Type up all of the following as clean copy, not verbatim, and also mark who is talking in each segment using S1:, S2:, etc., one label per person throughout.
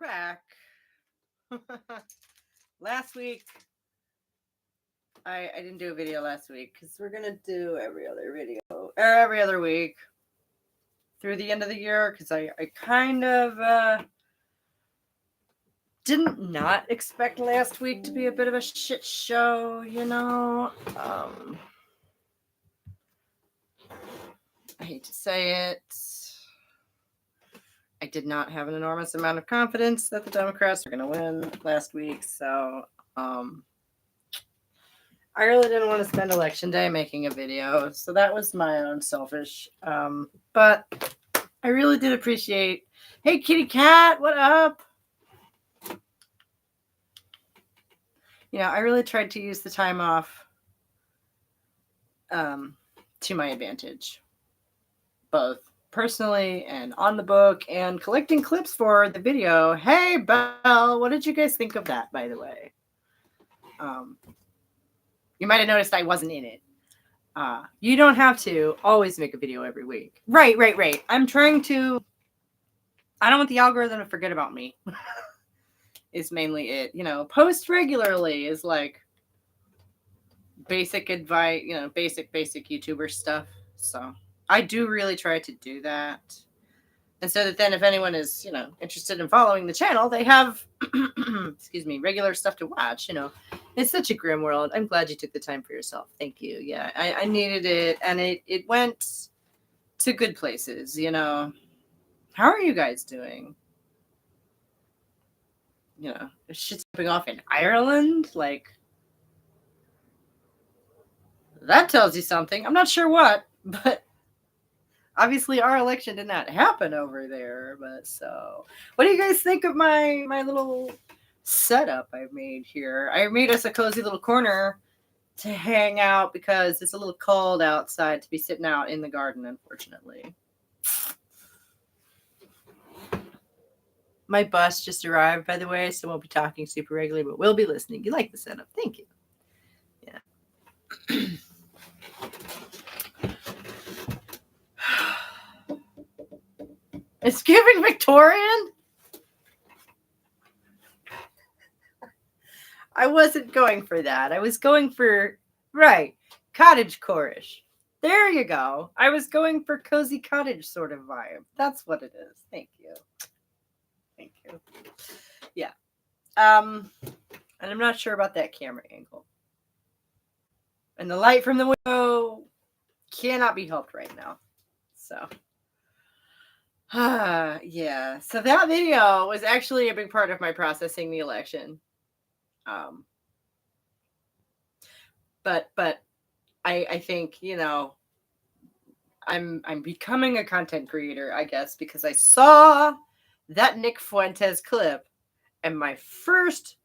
S1: back. Last week, I didn't do a video last week because we're going to do every other video, or every other week through the end of the year because I kind of didn't not expect last week to be a bit of a shit show, you know. I hate to say it. I did not have an enormous amount of confidence that the Democrats were going to win last week, so I really didn't want to spend election day making a video, so that was my own selfish. But I really did appreciate. Hey, kitty cat, what up? You know, I really tried to use the time off to my advantage, both personally and on the book and collecting clips for the video. Hey, Belle, what did you guys think of that, by the way? You might have noticed I wasn't in it. You don't have to always make a video every week. Right. I'm trying to... I don't want the algorithm to forget about me. Is mainly it. You know, post regularly is like basic advice, you know, basic YouTuber stuff. So I do really try to do that. And so that then if anyone is, you know, interested in following the channel, they have, excuse me, regular stuff to watch, you know. It's such a grim world. I'm glad you took the time for yourself. Thank you. Yeah, I needed it. And it went to good places, you know. How are you guys doing? You know, shit's popping off in Ireland. Like, that tells you something. I'm not sure what, but obviously our election did not happen over there. But so, what do you guys think of my little setup I've made here? I made us a cozy little corner to hang out because it's a little cold outside to be sitting out in the garden, unfortunately. My bus just arrived, by the way, so won't be talking super regularly, but we'll be listening. You like the setup. Thank you. Yeah. It's giving Victorian? I wasn't going for that. I was going for, right, cottage-core-ish. There you go. I was going for cozy cottage sort of vibe. That's what it is. Thank you. Thank you. Yeah. And I'm not sure about that camera angle. And the light from the window cannot be helped right now. So, yeah. So that video was actually a big part of my processing the election. But I think, you know, I'm becoming a content creator, I guess, because I saw that Nick Fuentes clip, and my first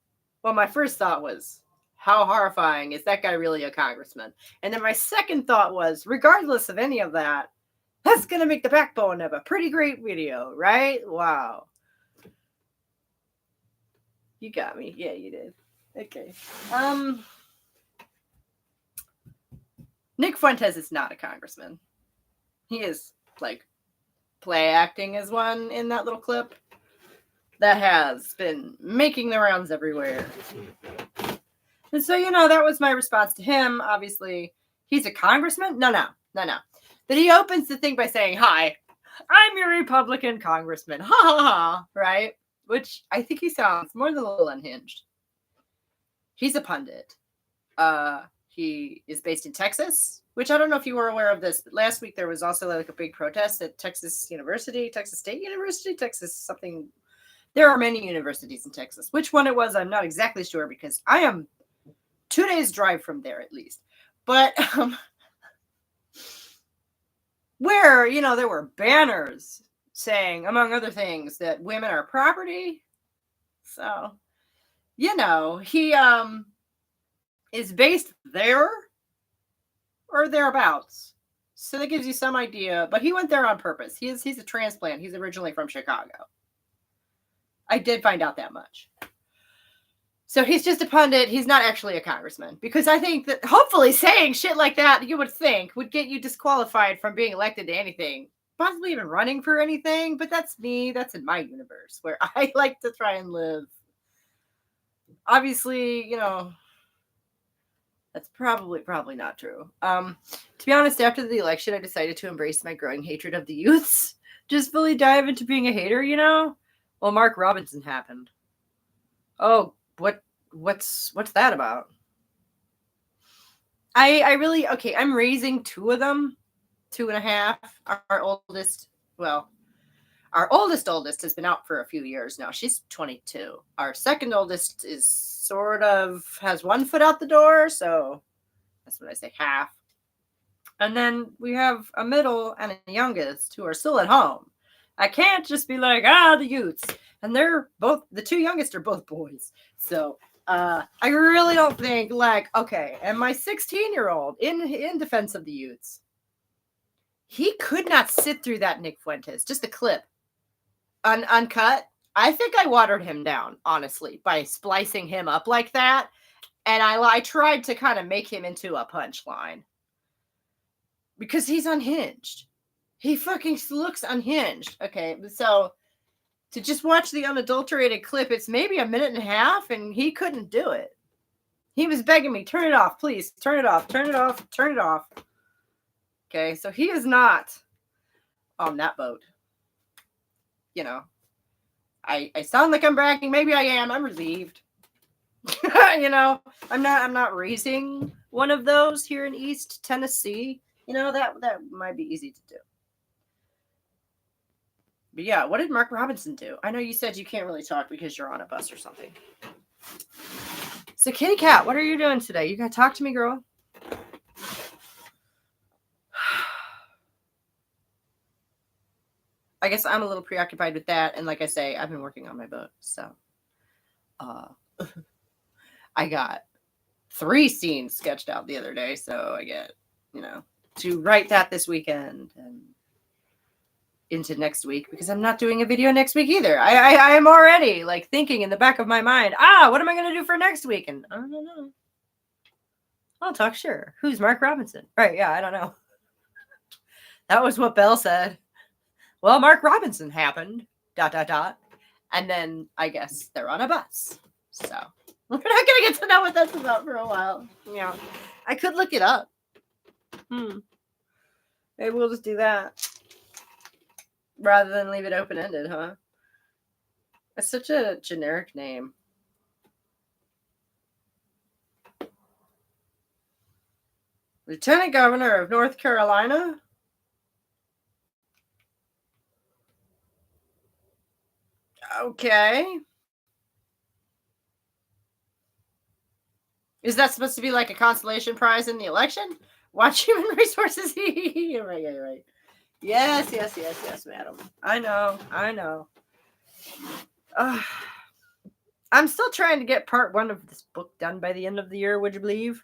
S1: thought was, how horrifying is that guy really a congressman? And then my second thought was, regardless of any of that, that's going to make the backbone of a pretty great video, right? Wow. You got me. Yeah, you did. Okay. Nick Fuentes is not a congressman. He is, like, play acting as one in that little clip that has been making the rounds everywhere. And so, you know, that was my response to him. Obviously, he's a congressman? No. But he opens the thing by saying, hi, I'm your Republican congressman. Ha ha ha. Right? Which I think he sounds more than a little unhinged. He's a pundit. He is based in Texas, which I don't know if you were aware of this, but last week there was also like a big protest at Texas State University, Texas something. There are many universities in Texas. Which one it was, I'm not exactly sure because I am 2 days drive from there at least. But where, you know, there were banners saying, among other things, that women are property. So, you know, he is based there or thereabouts. So that gives you some idea. But he went there on purpose. He's a transplant. He's originally from Chicago. I did find out that much. So he's just a pundit. He's not actually a congressman. Because I think that hopefully saying shit like that, you would think, would get you disqualified from being elected to anything possibly even running for anything, but that's me. That's in my universe where I like to try and live. Obviously, that's probably not true. To be honest, after the election, I decided to embrace my growing hatred of the youths. Just fully dive into being a hater, Well, Mark Robinson happened. Oh, what's that about? I really, okay, I'm raising two of them, 2.5. Our oldest has been out for a few years now. She's 22. Our second oldest is sort of has one foot out the door, so that's what I say, half. And then we have a middle and a youngest who are still at home. I can't just be like, the youths. And the two youngest are both boys. So I really don't think, okay, and my 16-year-old, in defense of the youths, he could not sit through that Nick Fuentes, just a clip. Uncut. I think I watered him down, honestly, by splicing him up like that. And I tried to kind of make him into a punchline. Because he's unhinged. He fucking looks unhinged. Okay, so to just watch the unadulterated clip, it's maybe 1.5 minutes, and he couldn't do it. He was begging me, turn it off, please. Turn it off, turn it off, turn it off. Okay, so he is not on that boat. I sound like I'm bragging. Maybe I am. I'm relieved. I'm not raising one of those here in East Tennessee. That might be easy to do. But yeah, what did Mark Robinson do? I know you said you can't really talk because you're on a bus or something. So Kitty Cat, what are you doing today? You gotta talk to me, girl. I guess I'm a little preoccupied with that. And like I say, I've been working on my book. So I got 3 scenes sketched out the other day. So I get, to write that this weekend and into next week, because I'm not doing a video next week either. I am already thinking in the back of my mind, what am I going to do for next week? And I don't know. I'll talk, sure. Who's Mark Robinson? Right. Yeah. I don't know. That was what Belle said. Well, Mark Robinson happened, ... And then I guess they're on a bus. So we're not going to get to know what that's about for a while. Yeah. I could look it up. Maybe we'll just do that rather than leave it open-ended, huh? It's such a generic name. Lieutenant Governor of North Carolina? Okay. Is that supposed to be like a consolation prize in the election? Watch Human Resources. Right. Yes, madam. I know. I'm still trying to get part 1 of this book done by the end of the year, would you believe?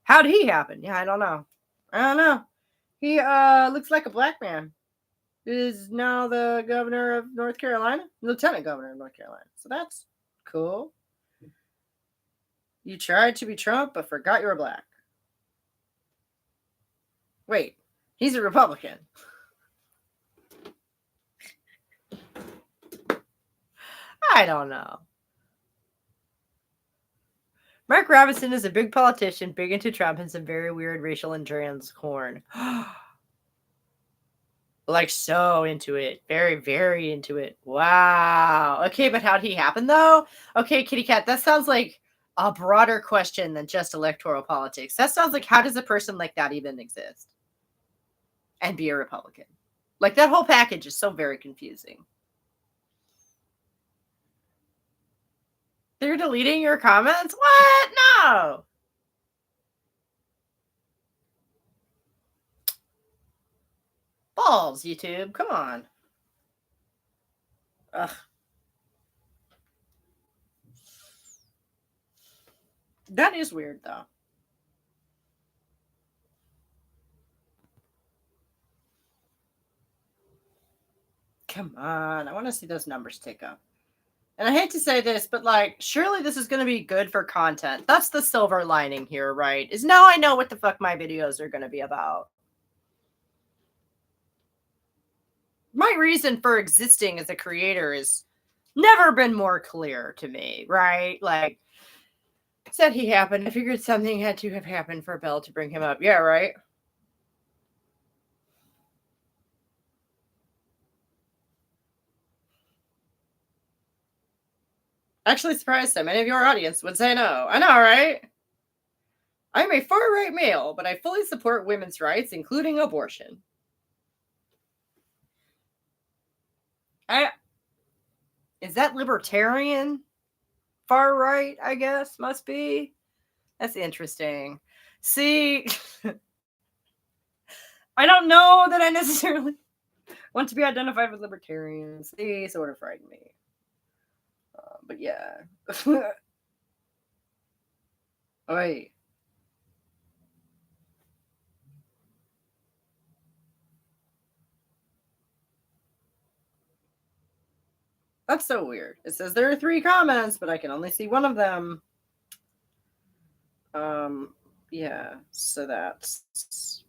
S1: How'd he happen? Yeah, I don't know. He looks like a black man. Is now the governor of North Carolina, lieutenant governor of North Carolina. So that's cool. You tried to be Trump, but forgot you were black. Wait, he's a Republican. I don't know. Mark Robinson is a big politician, big into Trump, and some very weird racial and trans corn. So into it. Very, very into it. Wow. Okay, but how'd he happen, though? Okay, Kitty Cat, that sounds like a broader question than just electoral politics. That sounds like, how does a person like that even exist and be a Republican? That whole package is so very confusing. They're deleting your comments? What? No. Balls, YouTube. Come on. Ugh. That is weird, though. Come on. I want to see those numbers tick up. And I hate to say this, but surely this is going to be good for content. That's the silver lining here, right? Is now I know what the fuck my videos are going to be about. my reason for existing as a creator has never been more clear to me, right? Like, said he happened. I figured something had to have happened for Belle to bring him up. Yeah, right? Actually surprised that many of your audience would say no. I know, right? I'm a far-right male, but I fully support women's rights, including abortion. Is that libertarian? Far-right, I guess, must be. That's interesting. See, I don't know that I necessarily want to be identified with libertarians. They sort of frighten me. But yeah. Wait. That's so weird. It says there are 3 comments, but I can only see one of them. Yeah, so that's...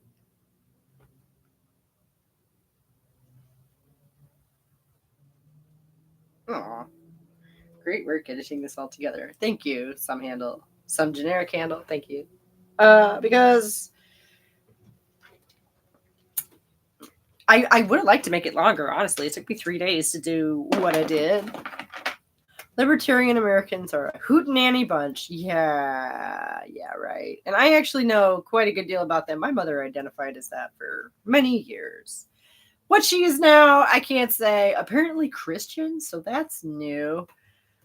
S1: Aw. Great work editing this all together. Thank you, some generic handle. Thank you. Because I would have liked to make it longer, honestly. It took me 3 days to do what I did. Libertarian Americans are a hootenanny bunch. Yeah, right. And I actually know quite a good deal about them. My mother identified as that for many years. What she is now, I can't say. Apparently Christian, so that's new.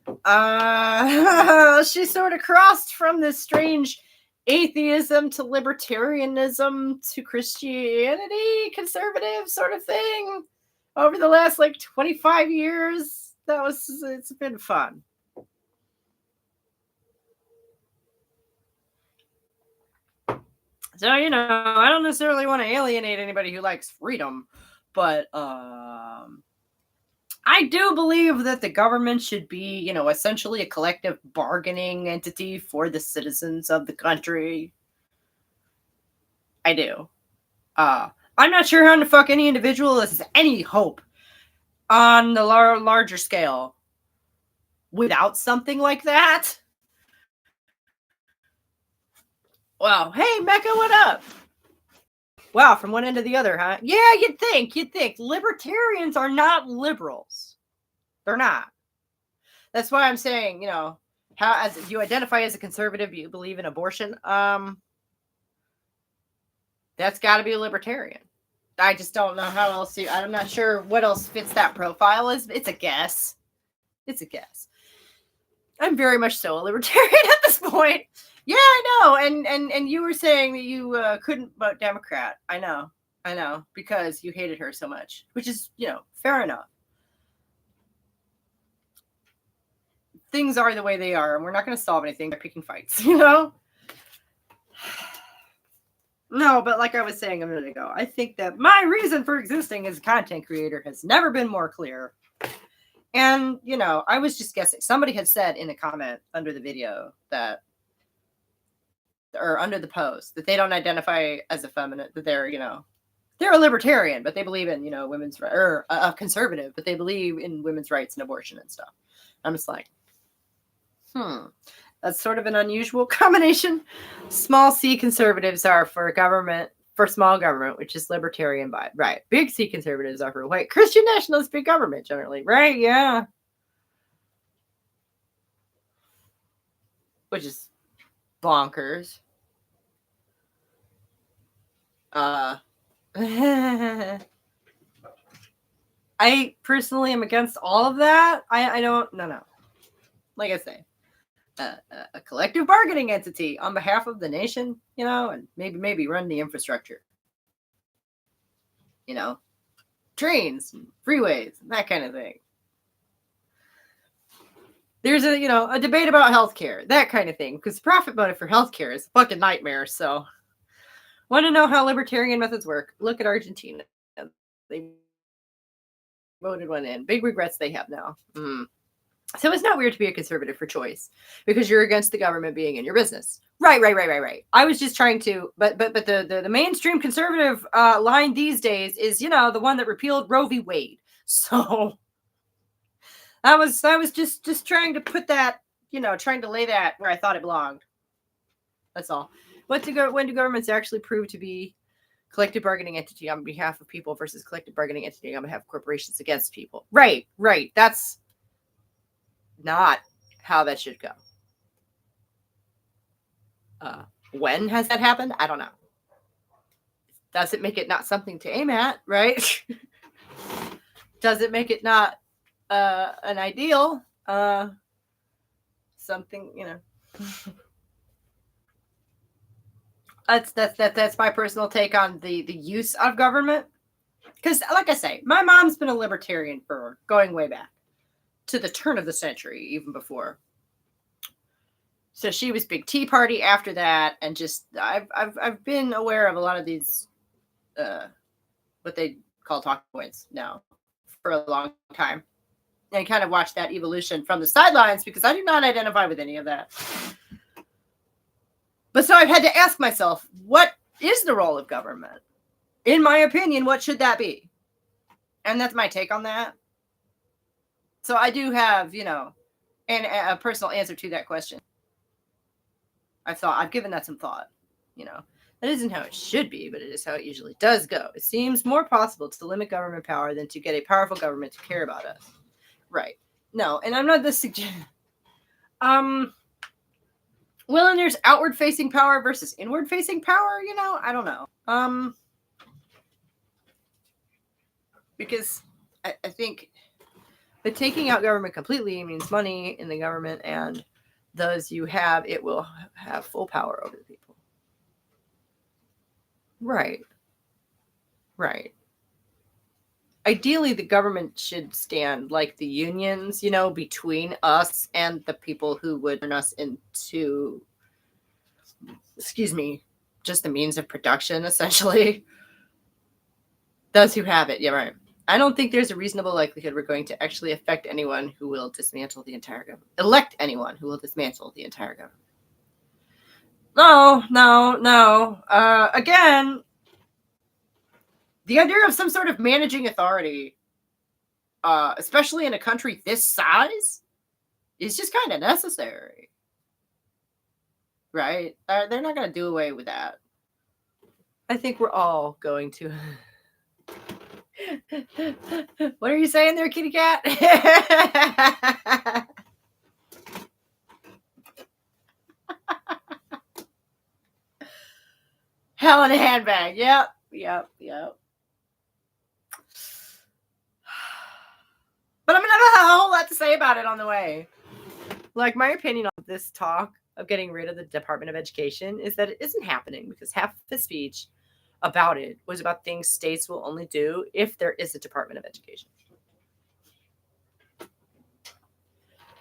S1: She sort of crossed from this strange atheism to libertarianism to Christianity, conservative sort of thing over the last 25 years. It's been fun. So, I don't necessarily want to alienate anybody who likes freedom, but I do believe that the government should be, essentially a collective bargaining entity for the citizens of the country. I do. I'm not sure how the fuck any individual has any hope on the larger scale without something like that. Wow. Hey, Mecca, what up? Wow, from one end to the other, huh? Yeah, you'd think. Libertarians are not liberals. They're not. That's why I'm saying, how as you identify as a conservative, you believe in abortion. That's got to be a libertarian. I just don't know how else I'm not sure what else fits that profile. It's a guess. I'm very much so a libertarian at this point. Yeah, I know. And you were saying that you couldn't vote Democrat. I know, because you hated her so much, which is, fair enough. Things are the way they are, and we're not going to solve anything by picking fights, No, but like I was saying a minute ago, I think that my reason for existing as a content creator has never been more clear. And, I was just guessing. Somebody had said in a comment under the video or under the post, that they don't identify as a feminist, that they're, they're a libertarian, but they believe in, women's rights, or a conservative, but they believe in women's rights and abortion and stuff. I'm just like, that's sort of an unusual combination. Small C conservatives are for small government, which is libertarian vibe. Right. Big C conservatives are for white Christian nationalist big government generally. Right. Yeah. Which is bonkers. I personally am against all of that. I don't, no. Like I say, a collective bargaining entity on behalf of the nation, and maybe run the infrastructure, trains, and freeways, and that kind of thing. There's a debate about healthcare, that kind of thing, because profit motive for healthcare is a fucking nightmare. So, want to know how libertarian methods work? Look at Argentina. They voted one in. Big regrets they have now. So it's not weird to be a conservative for choice because you're against the government being in your business. Right. I was just trying to, but the mainstream conservative line these days is, the one that repealed Roe v. Wade. So I was just trying to put that, trying to lay that where I thought it belonged. That's all. When do governments actually prove to be collective bargaining entity on behalf of people versus collective bargaining entity on behalf of corporations against people? Right. That's not how that should go. When has that happened? I don't know. Does it make it not something to aim at, right? Does it make it not an ideal? Something, That's my personal take on the use of government. Because, like I say, my mom's been a libertarian for going way back to the turn of the century, even before. So she was big Tea Party after that, and just I've been aware of a lot of these, what they call talking points now for a long time, and kind of watched that evolution from the sidelines because I do not identify with any of that. But so I've had to ask myself, what is the role of government? In my opinion, what should that be? And that's my take on that. So I do have, a personal answer to that question. I've given that some thought, That isn't how it should be, but it is how it usually does go. It seems more possible to limit government power than to get a powerful government to care about us. Right. No, and I'm not this suggesting. Well, and there's outward-facing power versus inward-facing power, I don't know. Because I think that taking out government completely means money in the government, and those you have, it will have full power over the people. Right. Ideally, the government should stand like the unions, between us and the people who would turn us into, just the means of production, essentially. Those who have it. Yeah, right. I don't think there's a reasonable likelihood we're going to actually affect anyone who will dismantle the entire government. Elect anyone who will dismantle the entire government. No. Again, the idea of some sort of managing authority, especially in a country this size, is just kind of necessary. Right? They're not going to do away with that. I think we're all going to... What are you saying there, kitty cat? Hell in a handbag. Yep. But I'm going to have a whole lot to say about it on the way. Like, my opinion on this talk of getting rid of the Department of Education is that it isn't happening because half of the speech about it was about things states will only do if there is a Department of Education.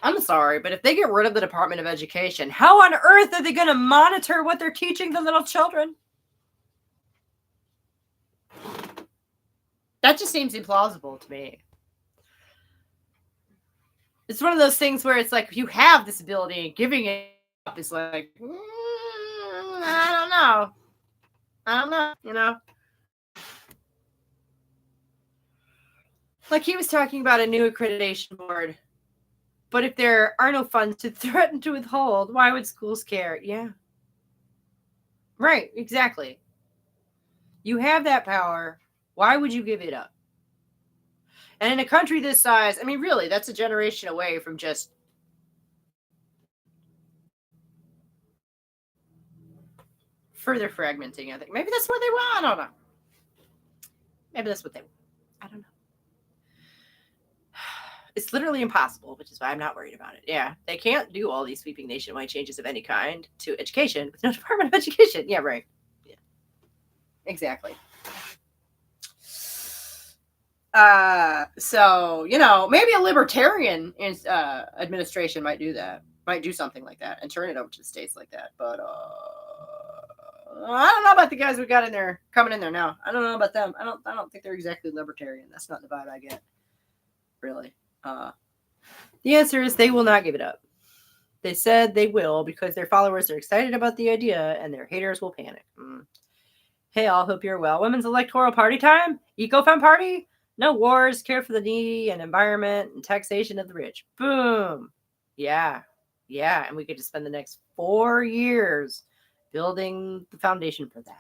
S1: I'm sorry, but if they get rid of the Department of Education, how on earth are they going to monitor what they're teaching the little children? That just seems implausible to me. It's one of those things where it's like, if you have this ability, giving it up is like, I don't know, Like he was talking about a new accreditation board. But if there are no funds to threaten to withhold, why would schools care? Yeah. Right, exactly. You have that power. Why would you give it up? And in a country this size, I mean, really, that's a generation away from just further fragmenting, I think. Maybe that's what they want. I don't know. Maybe that's what they want. I don't know. It's literally impossible, which is why I'm not worried about it. Yeah, they can't do all these sweeping nationwide changes of any kind to education with no Department of Education. Yeah, right. Yeah, exactly. So, maybe a libertarian administration might do that, might do something like that and turn it over to the states like that. But I don't know about the guys we got in there, coming in there now. I don't know about them. I don't think they're exactly libertarian. That's not the vibe I get, really. The answer is they will not give it up. They said they will because their followers are excited about the idea and their haters will panic. Hey, all, hope you're well. Women's electoral party time? Eco-fem party? No wars, care for the needy and environment and taxation of the rich. Boom. Yeah. And we get to spend the next 4 years building the foundation for that.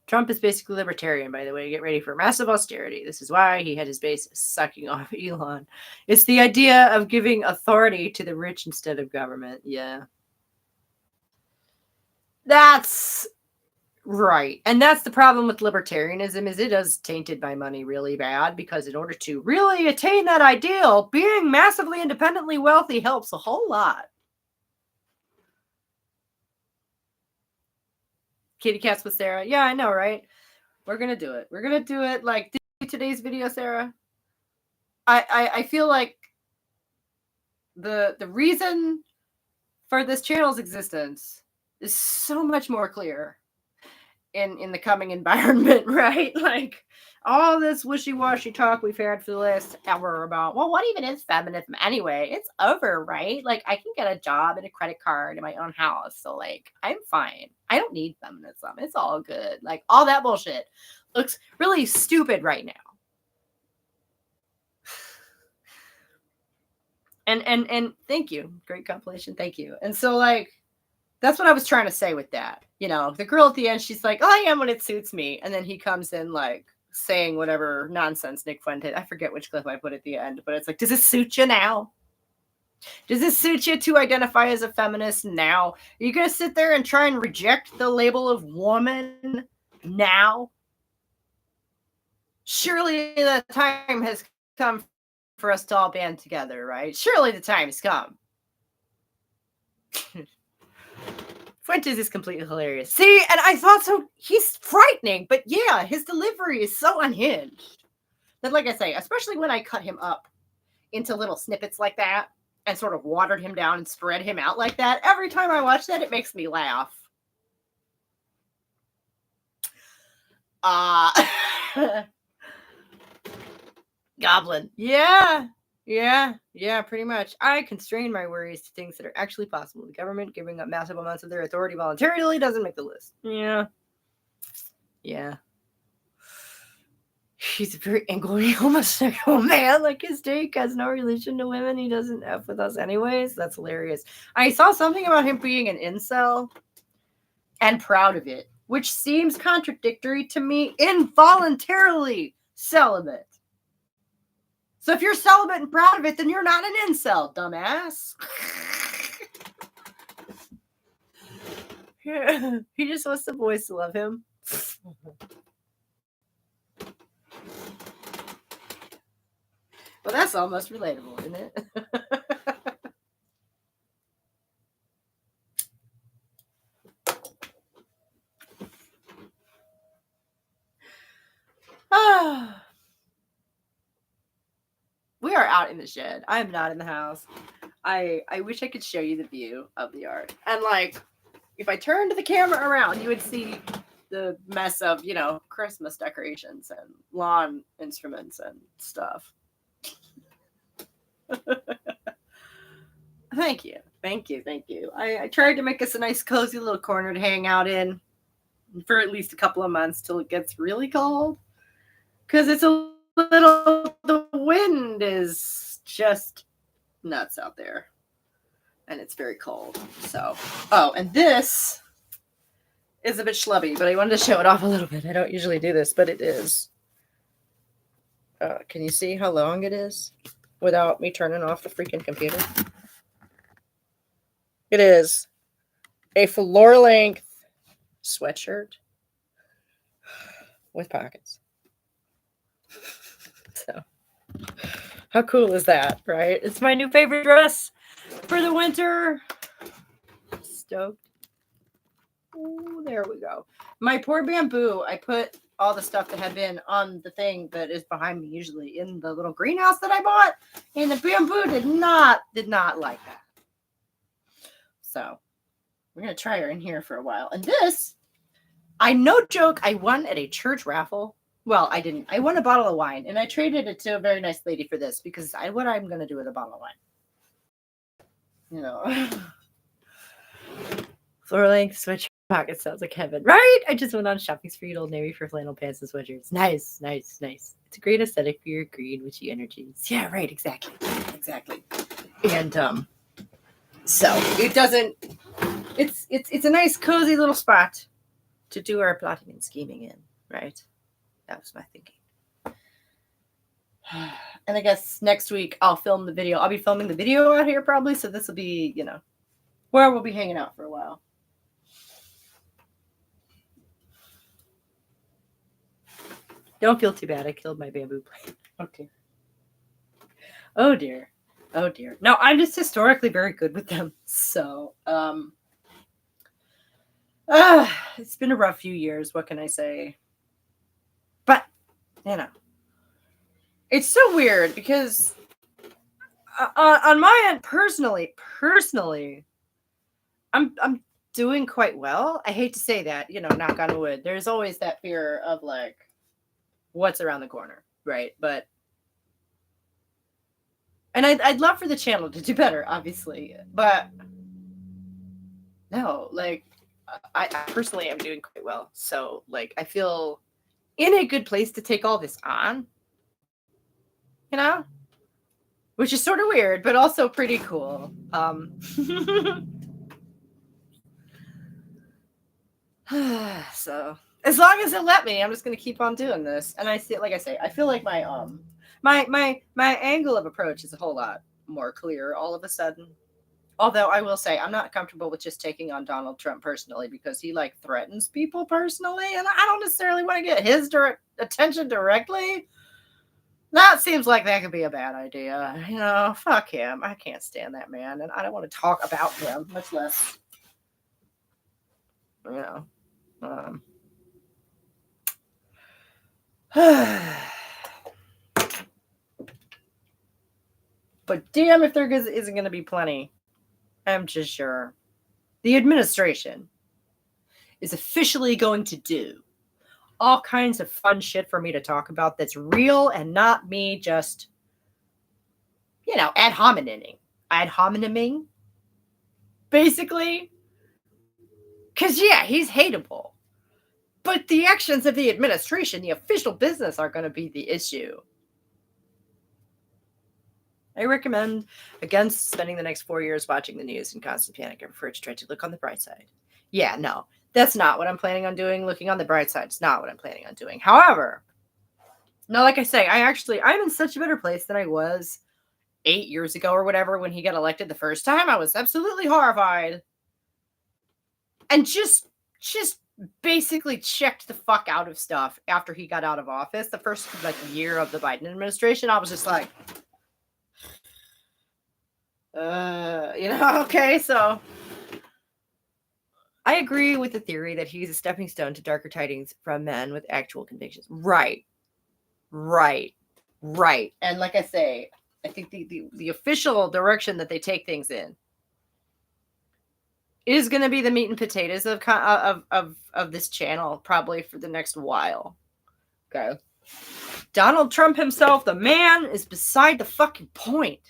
S1: Trump is basically libertarian, by the way. Get ready for massive austerity. This is why he had his base sucking off Elon. It's the idea of giving authority to the rich instead of government. Yeah. That's right. And that's the problem with libertarianism is it is tainted by money really bad because in order to really attain that ideal, being massively independently wealthy helps a whole lot. Kitty cats with Sarah. Yeah, I know, right? We're going to do it. We're going to do it like today's video, Sarah. I feel like the reason for this channel's existence is so much more clear in the coming environment, right? Like all this wishy-washy talk we've had for the last hour about, well, what even is feminism anyway? It's over, right? Like I can get a job and a credit card in my own house. So like I'm fine. I don't need feminism. It's all good. Like all that bullshit looks really stupid right now. And thank you. Great compilation. Thank you. And so like that's what I was trying to say with that. You know, the girl at the end, she's like, oh, I am when it suits me. And then he comes in like saying whatever nonsense Nick Fuente. I forget which clip I put at the end, but it's like, does it suit you now? Does it suit you to identify as a feminist now? Are you going to sit there and try and reject the label of woman now? Surely the time has come for us to all band together, right? Surely the time has come. Fuentes is completely hilarious. See, and I thought so. He's frightening, but yeah, his delivery is so unhinged. But like I say, especially when I cut him up into little snippets like that and sort of watered him down and spread him out like that, every time I watch that, it makes me laugh. Goblin. Yeah, pretty much. I constrain my worries to things that are actually possible. The government giving up massive amounts of their authority voluntarily doesn't make the list. Yeah. He's a very angry homosexual man. Like his take has no relation to women. He doesn't F with us anyways. That's hilarious. I saw something about him being an incel and proud of it, which seems contradictory to me. Involuntarily celibate. So if you're celibate and proud of it, then you're not an incel, dumbass. He just wants the boys to love him. Well, that's almost relatable, isn't it? We are out in the shed. I am not in the house. I wish I could show you the view of the yard. And like, if I turned the camera around, you would see the mess of, you know, Christmas decorations and lawn instruments and stuff. Thank you. I tried to make us a nice cozy little corner to hang out in for at least a couple of months till it gets really cold. Because it's a little, the wind is just nuts out there. And it's very cold. So, oh, and this is a bit schlubby, but I wanted to show it off a little bit. I don't usually do this, but it is. Can you see how long it is without me turning off the freaking computer? It is a floor-length sweatshirt with pockets. So, how cool is that, right? It's my new favorite dress for the winter. Stoked. Oh, there we go. My poor bamboo, I put all the stuff that had been on the thing that is behind me usually in the little greenhouse that I bought, and the bamboo did not like that. So we're going to try her in here for a while. And this, I no joke, I won at a church raffle Well, I didn't. I won a bottle of wine, and I traded it to a very nice lady for this because what I'm going to do with a bottle of wine. You know. Floor length sweatshirt pocket sounds like heaven. Right? I just went on a shopping spree at Old Navy for flannel pants and sweatshirts. Nice. It's a great aesthetic for your green, witchy energies. Yeah, right. Exactly. And so it doesn't. It's a nice, cozy little spot to do our plotting and scheming in. Right? That was my thinking. And I guess next week I'll film the video. I'll be filming the video out here probably. So this will be, where we'll be hanging out for a while. Don't feel too bad. I killed my bamboo plant. Okay. Oh dear. No, I'm just historically very good with them. So, it's been a rough few years. What can I say? But, it's so weird because on my end, personally, I'm doing quite well. I hate to say that, knock on wood. There's always that fear of like, what's around the corner, right? But, and I'd love for the channel to do better, obviously, but no, like, I personally am doing quite well. So, like, I feel in a good place to take all this on, which is sort of weird, but also pretty cool. So as long as it let me, I'm just going to keep on doing this. And I feel like my angle of approach is a whole lot more clear all of a sudden. Although I will say I'm not comfortable with just taking on Donald Trump personally because he like threatens people personally, and I don't necessarily want to get his attention directly. That seems like that could be a bad idea. Fuck him. I can't stand that man, and I don't want to talk about him, much less, But damn if there isn't going to be plenty. I'm just sure. The administration is officially going to do all kinds of fun shit for me to talk about that's real and not me just, ad hominiming, basically. Because, yeah, he's hateable. But the actions of the administration, the official business, are going to be the issue. I recommend against spending the next 4 years watching the news in constant panic. I prefer to try to look on the bright side. Yeah, no, that's not what I'm planning on doing. Looking on the bright side is not what I'm planning on doing. However, no, like I say, I'm in such a better place than I was 8 years ago or whatever when he got elected the first time. I was absolutely horrified. And just basically checked the fuck out of stuff after he got out of office. The first year of the Biden administration, I was just like, okay, so I agree with the theory that he's a stepping stone to darker tidings from men with actual convictions. Right. And like I say, I think the official direction that they take things in is going to be the meat and potatoes of this channel probably for the next while. Okay. Donald Trump himself, the man, is beside the fucking point.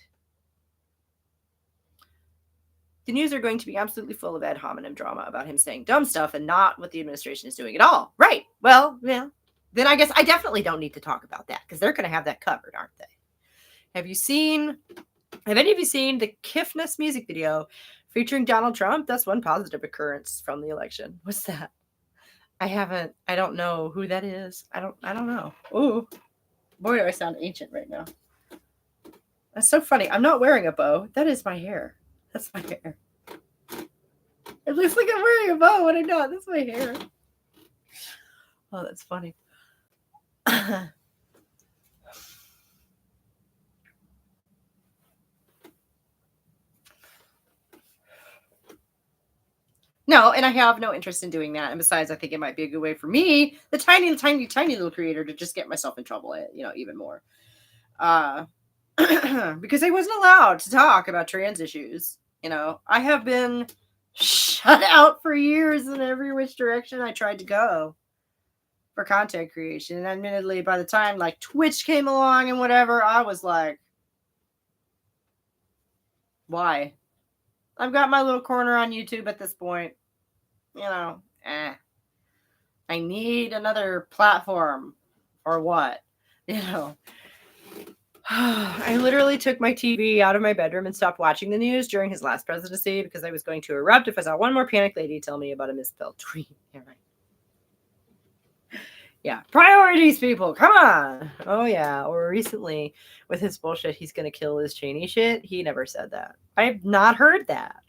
S1: The news are going to be absolutely full of ad hominem drama about him saying dumb stuff and not what the administration is doing at all. Right. Well, yeah. Then I guess I definitely don't need to talk about that because they're going to have that covered, aren't they? Have any of you seen the Kiffness music video featuring Donald Trump? That's one positive occurrence from the election. What's that? I don't know who that is. I don't know. Ooh. Boy, do I sound ancient right now. That's so funny. I'm not wearing a bow. That is my hair. That's my hair. It looks like I'm wearing a bow when I'm not. That's my hair. Oh, that's funny. No, and I have no interest in doing that. And besides, I think it might be a good way for me, the tiny little creator, to just get myself in trouble, even more. Because I wasn't allowed to talk about trans issues. I have been shut out for years in every which direction I tried to go. for content creation. And admittedly, by the time like Twitch came along and whatever, I was like, why? I've got my little corner on YouTube at this point. You know, I need another platform or what? You know. I literally took my TV out of my bedroom and stopped watching the news during his last presidency because I was going to erupt if I saw one more panic lady tell me about a misspelled tweet. Yeah, right. Yeah, priorities, people. Come on. Oh, yeah. Or recently, with his bullshit, he's going to kill Liz Cheney shit. He never said that. I've not heard that.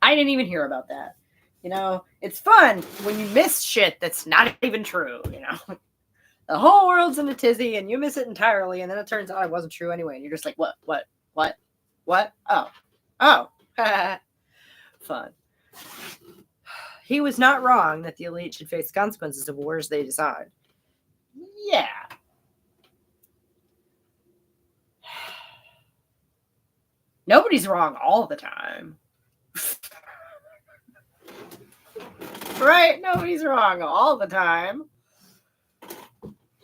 S1: I didn't even hear about that. You know, it's fun when you miss shit that's not even true, you know. The whole world's in a tizzy and you miss it entirely, and then it turns out it wasn't true anyway, and you're just like, what? Oh. Fun. He was not wrong that the elite should face consequences of wars they decide. Yeah. Nobody's wrong all the time. Right? Nobody's wrong all the time.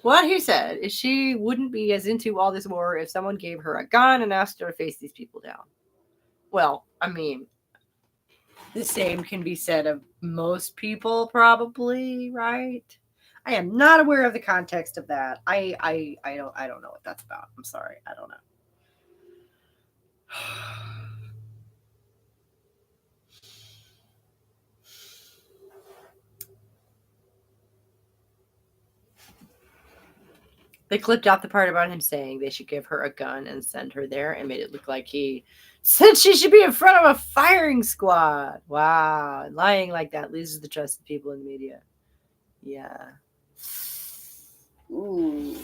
S1: What he said is she wouldn't be as into all this war if someone gave her a gun and asked her to face these people down. Well, I mean, the same can be said of most people, probably, right? I am not aware of the context of that. I don't know what that's about. I'm sorry. I don't know. They clipped out the part about him saying they should give her a gun and send her there and made it look like he said she should be in front of a firing squad. Wow. And lying like that loses the trust of people in the media. Yeah. Ooh.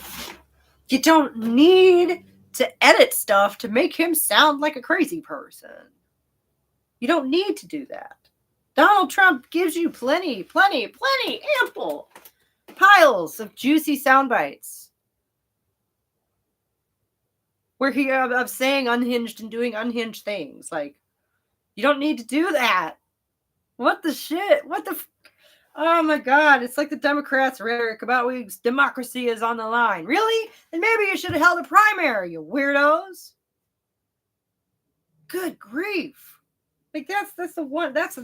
S1: You don't need to edit stuff to make him sound like a crazy person. You don't need to do that. Donald Trump gives you plenty, ample piles of juicy sound bites where he of saying unhinged and doing unhinged things. Like, you don't need to do that. What the shit? Oh my God. It's like the Democrats' rhetoric about democracy is on the line. Really? Then maybe you should have held a primary, you weirdos. Good grief. Like that's the one that's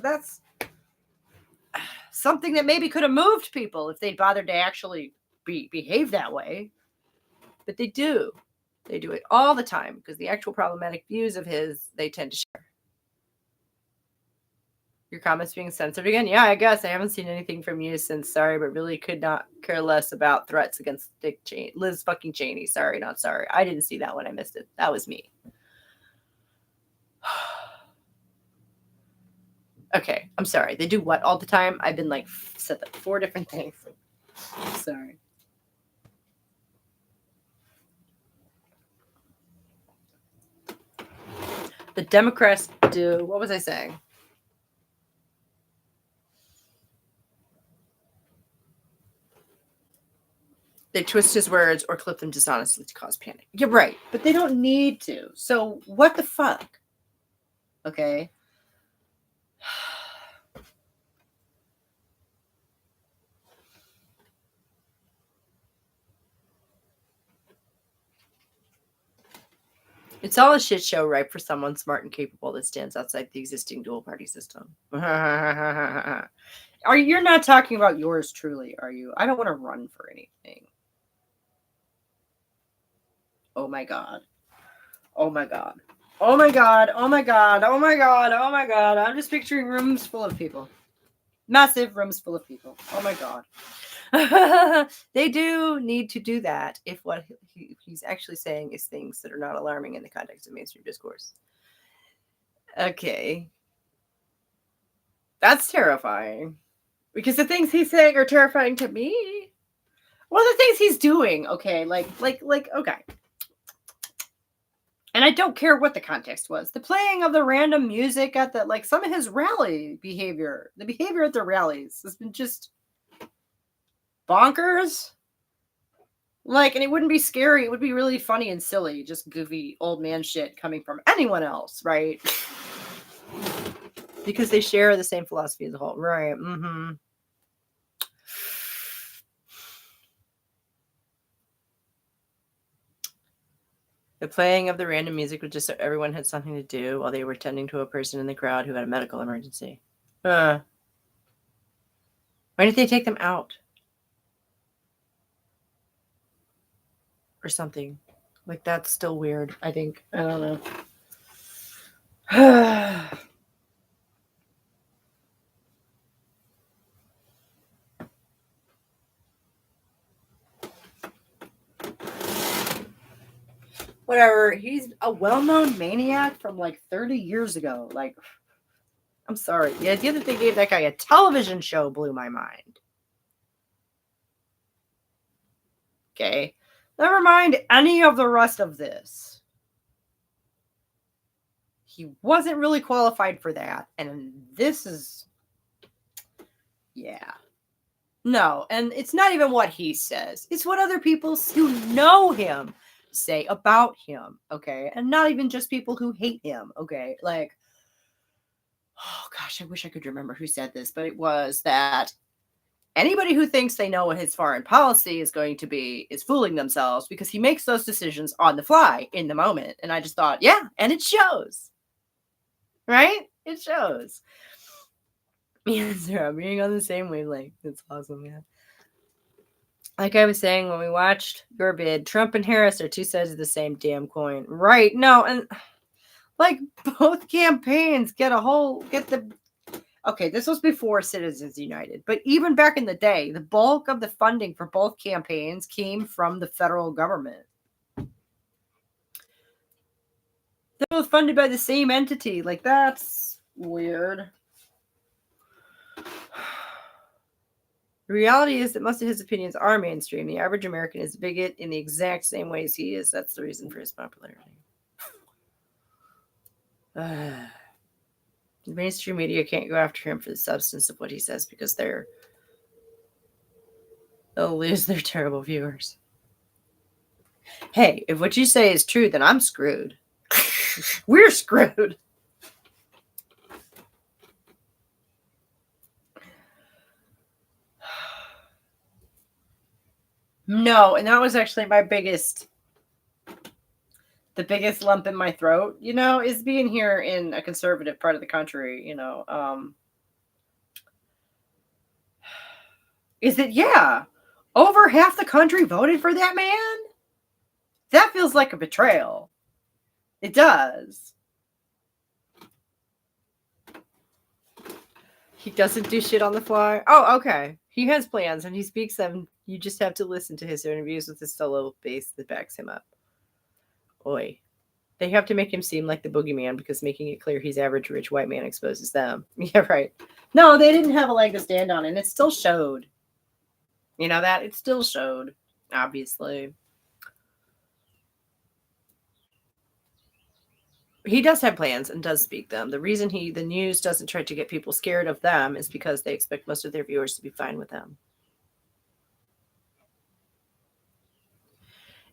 S1: something that maybe could have moved people if they'd bothered to actually behave that way. But they do. They do it all the time because the actual problematic views of his, they tend to share. Your comments being censored again? Yeah, I guess. I haven't seen anything from you since. Sorry, but really could not care less about threats against Liz fucking Cheney. Sorry, not sorry. I didn't see that when I missed it. That was me. Okay, I'm sorry. They do what all the time? I've been like said that 4 different things. I'm sorry. The Democrats do. What was I saying? They twist his words or clip them dishonestly to cause panic. You're right, but they don't need to. So what the fuck? Okay. It's all a shit show, ripe for someone smart and capable that stands outside the existing dual party system. You're not talking about yours truly, are you? I don't want to run for anything. Oh my God. Oh my God. Oh my God. Oh my God. Oh my God. Oh my God. I'm just picturing rooms full of people. Massive rooms full of people. Oh my God. They do need to do that if what he's actually saying is things that are not alarming in the context of mainstream discourse. Okay. That's terrifying. Because the things he's saying are terrifying to me. Well, the things he's doing, okay, like, okay. And I don't care what the context was. The playing of the random music at the, like, some of his rally behavior, the behavior at the rallies has been just bonkers. Like, and it wouldn't be scary. It would be really funny and silly. Just goofy old man shit coming from anyone else, right? Because they share the same philosophy as a whole. Right. Mm-hmm. The playing of the random music was just so everyone had something to do while they were tending to a person in the crowd who had a medical emergency. Why didn't they take them out? Or something. Like, that's still weird, I think. I don't know. Whatever. He's a well-known maniac from like 30 years ago. Like, I'm sorry. The idea that they gave that guy a television show blew my mind. Okay. Never mind any of the rest of this. He wasn't really qualified for that. And this is... Yeah. No. And it's not even what he says. It's what other people who know him say about him. Okay. And not even just people who hate him. Okay. Like... Oh, gosh, I wish I could remember who said this, but it was that anybody who thinks they know what his foreign policy is going to be is fooling themselves because he makes those decisions on the fly in the moment. And I just thought, yeah, and it shows. Right? It shows. Me and Sarah being on the same wavelength. It's awesome, man. Like I was saying when we watched Your Bid, Trump and Harris are two sides of the same damn coin. Right. No, and like both campaigns okay, this was before Citizens United, but even back in the day, the bulk of the funding for both campaigns came from the federal government. They're both funded by the same entity. Like, that's weird. The reality is that most of his opinions are mainstream. The average American is a bigot in the exact same ways he is. That's the reason for his popularity. The mainstream media can't go after him for the substance of what he says because they'll lose their terrible viewers. Hey, if what you say is true, then I'm screwed. We're screwed. No, and that was actually the biggest lump in my throat, is being here in a conservative part of the country, is that, yeah, over half the country voted for that man? That feels like a betrayal. It does. He doesn't do shit on the fly? Oh, okay. He has plans and he speaks them. You just have to listen to his interviews with the solo bass that backs him up. Oi. They have to make him seem like the boogeyman because making it clear he's average rich white man exposes them. Yeah, right. No, they didn't have a leg to stand on, and it still showed. You know that? It still showed, obviously. He does have plans and does speak them. The reason the news doesn't try to get people scared of them is because they expect most of their viewers to be fine with them.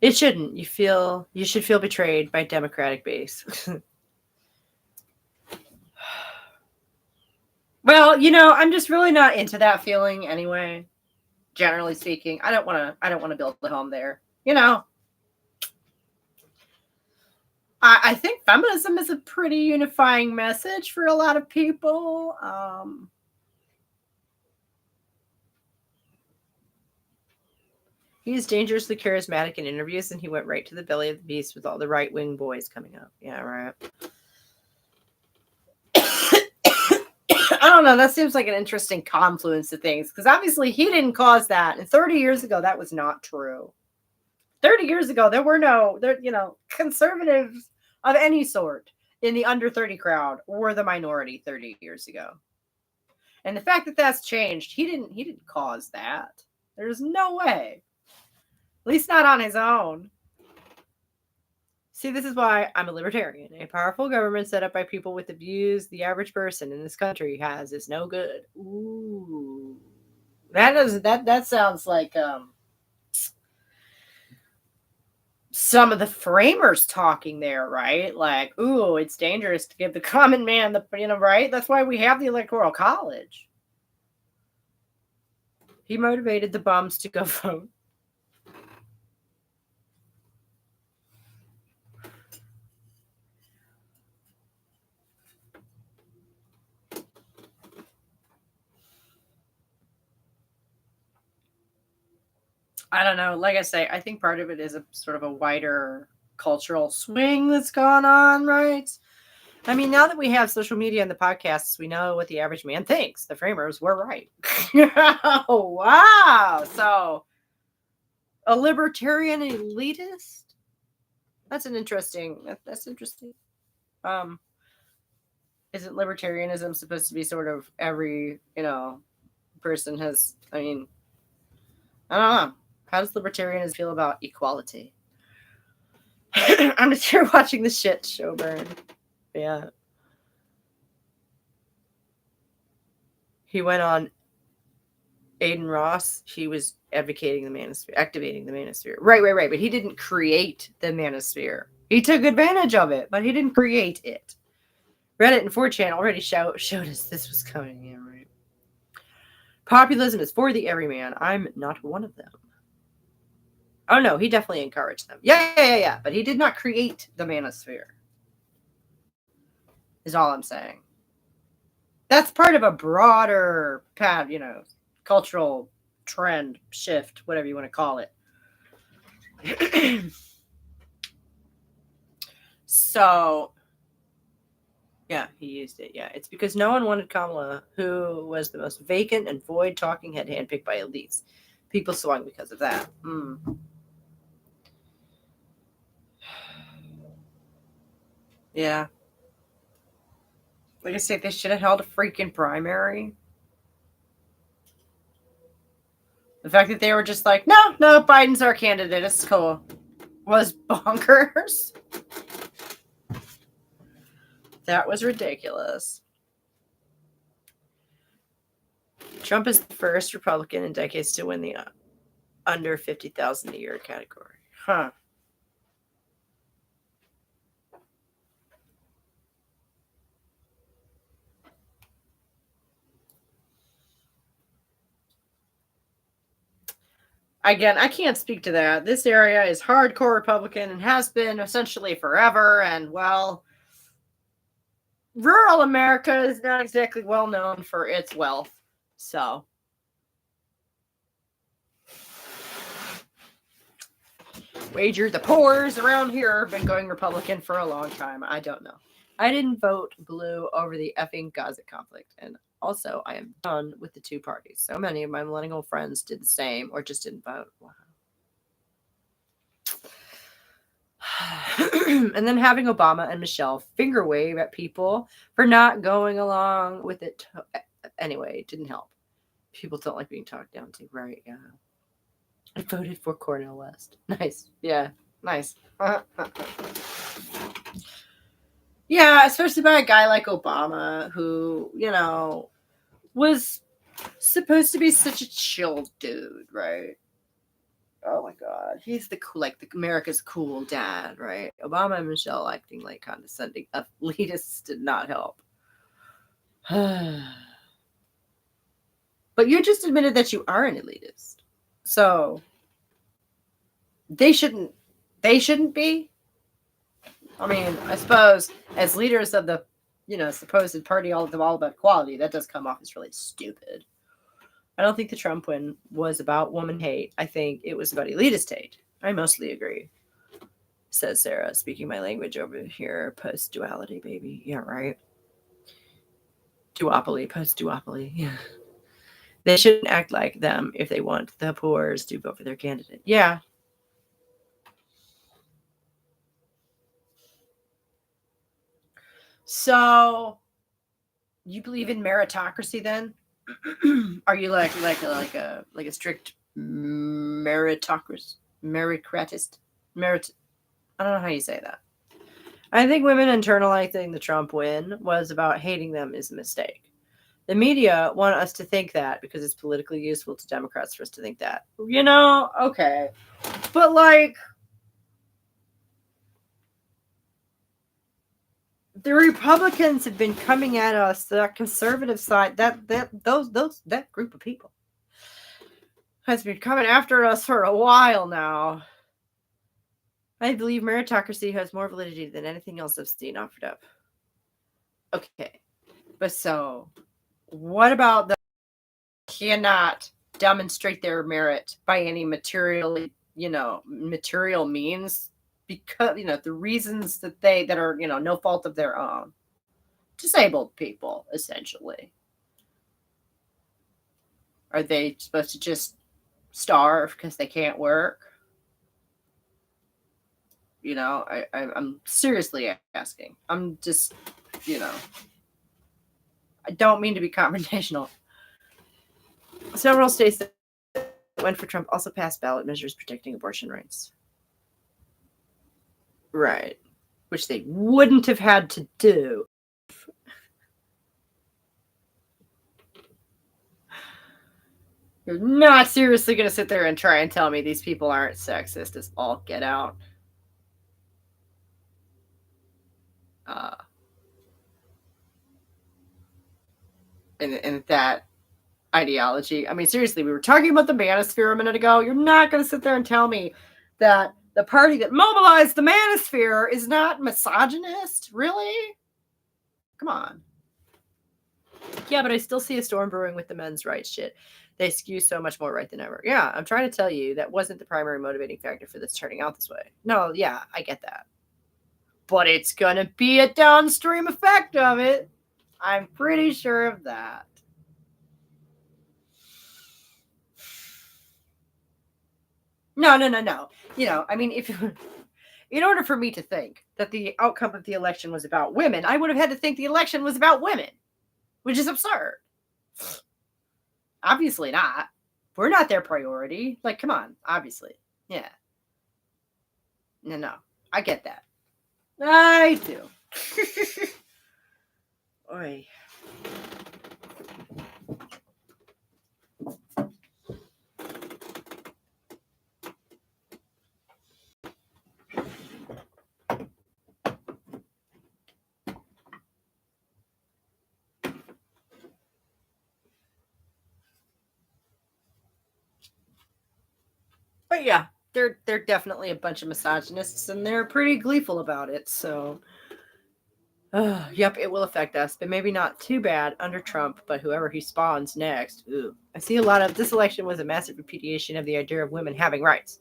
S1: It shouldn't. You should feel betrayed by Democratic base. Well, I'm just really not into that feeling anyway. Generally speaking, I don't want to build a home there. I think feminism is a pretty unifying message for a lot of people. He's dangerously charismatic in interviews, and he went right to the belly of the beast with all the right-wing boys coming up. Yeah, right. I don't know. That seems like an interesting confluence of things, because obviously he didn't cause that. And 30 years ago, that was not true. 30 years ago, there were no, conservatives of any sort in the under 30 crowd were the minority 30 years ago. And the fact that that's changed, he didn't cause that. There's no way. At least not on his own. See, this is why I'm a libertarian. A powerful government set up by people with the views the average person in this country has is no good. Ooh. That sounds like some of the framers talking there, right? Like, ooh, it's dangerous to give the common man right? That's why we have the Electoral College. He motivated the bums to go vote. I don't know. Like I say, I think part of it is a sort of a wider cultural swing that's gone on, right? I mean, now that we have social media and the podcasts, we know what the average man thinks. The framers were right. Oh, wow. So, a libertarian elitist? That's an interesting. That's interesting. Isn't libertarianism supposed to be sort of every, person has, I mean, I don't know. How does libertarianism feel about equality? I'm just here watching the shit show burn. Yeah. He went on Aiden Ross. He was advocating the manosphere, activating the manosphere. Right. But he didn't create the manosphere. He took advantage of it, but he didn't create it. Reddit and 4chan already showed us this was coming. Yeah, right. Populism is for the everyman. I'm not one of them. Oh, no, he definitely encouraged them. Yeah. But he did not create the manosphere. Is all I'm saying. That's part of a broader path, cultural trend shift, whatever you want to call it. So, yeah, he used it. Yeah, it's because no one wanted Kamala, who was the most vacant and void talking head handpicked by elites. People swung because of that. Yeah. Like I said, they should have held a freaking primary. The fact that they were just like, no, Biden's our candidate. It's cool. Was bonkers. That was ridiculous. Trump is the first Republican in decades to win the under 50,000 a year category. Huh. Again, I can't speak to that. This area is hardcore Republican and has been essentially forever. And, well, rural America is not exactly well known for its wealth. So, wager the poors around here have been going Republican for a long time. I don't know. I didn't vote blue over the effing Gaza conflict. And also, I am done with the two parties. So many of my millennial friends did the same or just didn't vote. Wow. And then having Obama and Michelle finger wave at people for not going along with it. Anyway, it didn't help. People don't like being talked down to, right? Yeah. I voted for Cornel West. Nice. Yeah. Nice. Yeah, especially by a guy like Obama who, was supposed to be such a chill dude, right? Oh my God, he's the America's cool dad, right? Obama and Michelle acting like condescending elitists did not help. But you just admitted that you are an elitist, so they shouldn't be. I mean, I suppose as leaders of the, supposed party all about equality, that does come off as really stupid. I don't think the Trump win was about woman hate. I think it was about elitist hate. I mostly agree, says Sarah, speaking my language over here. Post-duality, baby. Yeah, right. Duopoly, post-duopoly. Yeah. They shouldn't act like them if they want the poors to vote for their candidate. Yeah. So, you believe in meritocracy then? Are you like a strict meritocratist? I don't know how you say that. I think women internalizing the Trump win was about hating them is a mistake. The media want us to think that because it's politically useful to Democrats for us to think that. Okay. But the Republicans have been coming at us, that conservative side, that group of people has been coming after us for a while now. I believe meritocracy has more validity than anything else I've seen offered up. Okay. But so, what about the cannot demonstrate their merit by any material means, because the reasons that are no fault of their own. Disabled people, essentially. Are they supposed to just starve because they can't work? I'm seriously asking. I'm just, I don't mean to be confrontational. Several states that went for Trump also passed ballot measures protecting abortion rights. Right. Which they wouldn't have had to do. You're not seriously going to sit there and try and tell me these people aren't sexist as all get out. And that ideology. I mean, seriously, we were talking about the manosphere a minute ago. You're not going to sit there and tell me that the party that mobilized the manosphere is not misogynist? Really? Come on. Yeah, but I still see a storm brewing with the men's rights shit. They skew so much more right than ever. Yeah, I'm trying to tell you that wasn't the primary motivating factor for this turning out this way. No, yeah, I get that. But it's going to be a downstream effect of it. I'm pretty sure of that. No. I mean, in order for me to think that the outcome of the election was about women, I would have had to think the election was about women, which is absurd. Obviously not. We're not their priority. Like, come on. Obviously. Yeah. No. I get that. I do. Oy. But yeah, they're definitely a bunch of misogynists, and they're pretty gleeful about it. So, yep, it will affect us, but maybe not too bad under Trump, but whoever he spawns next. Ooh. I see a lot of this election was a massive repudiation of the idea of women having rights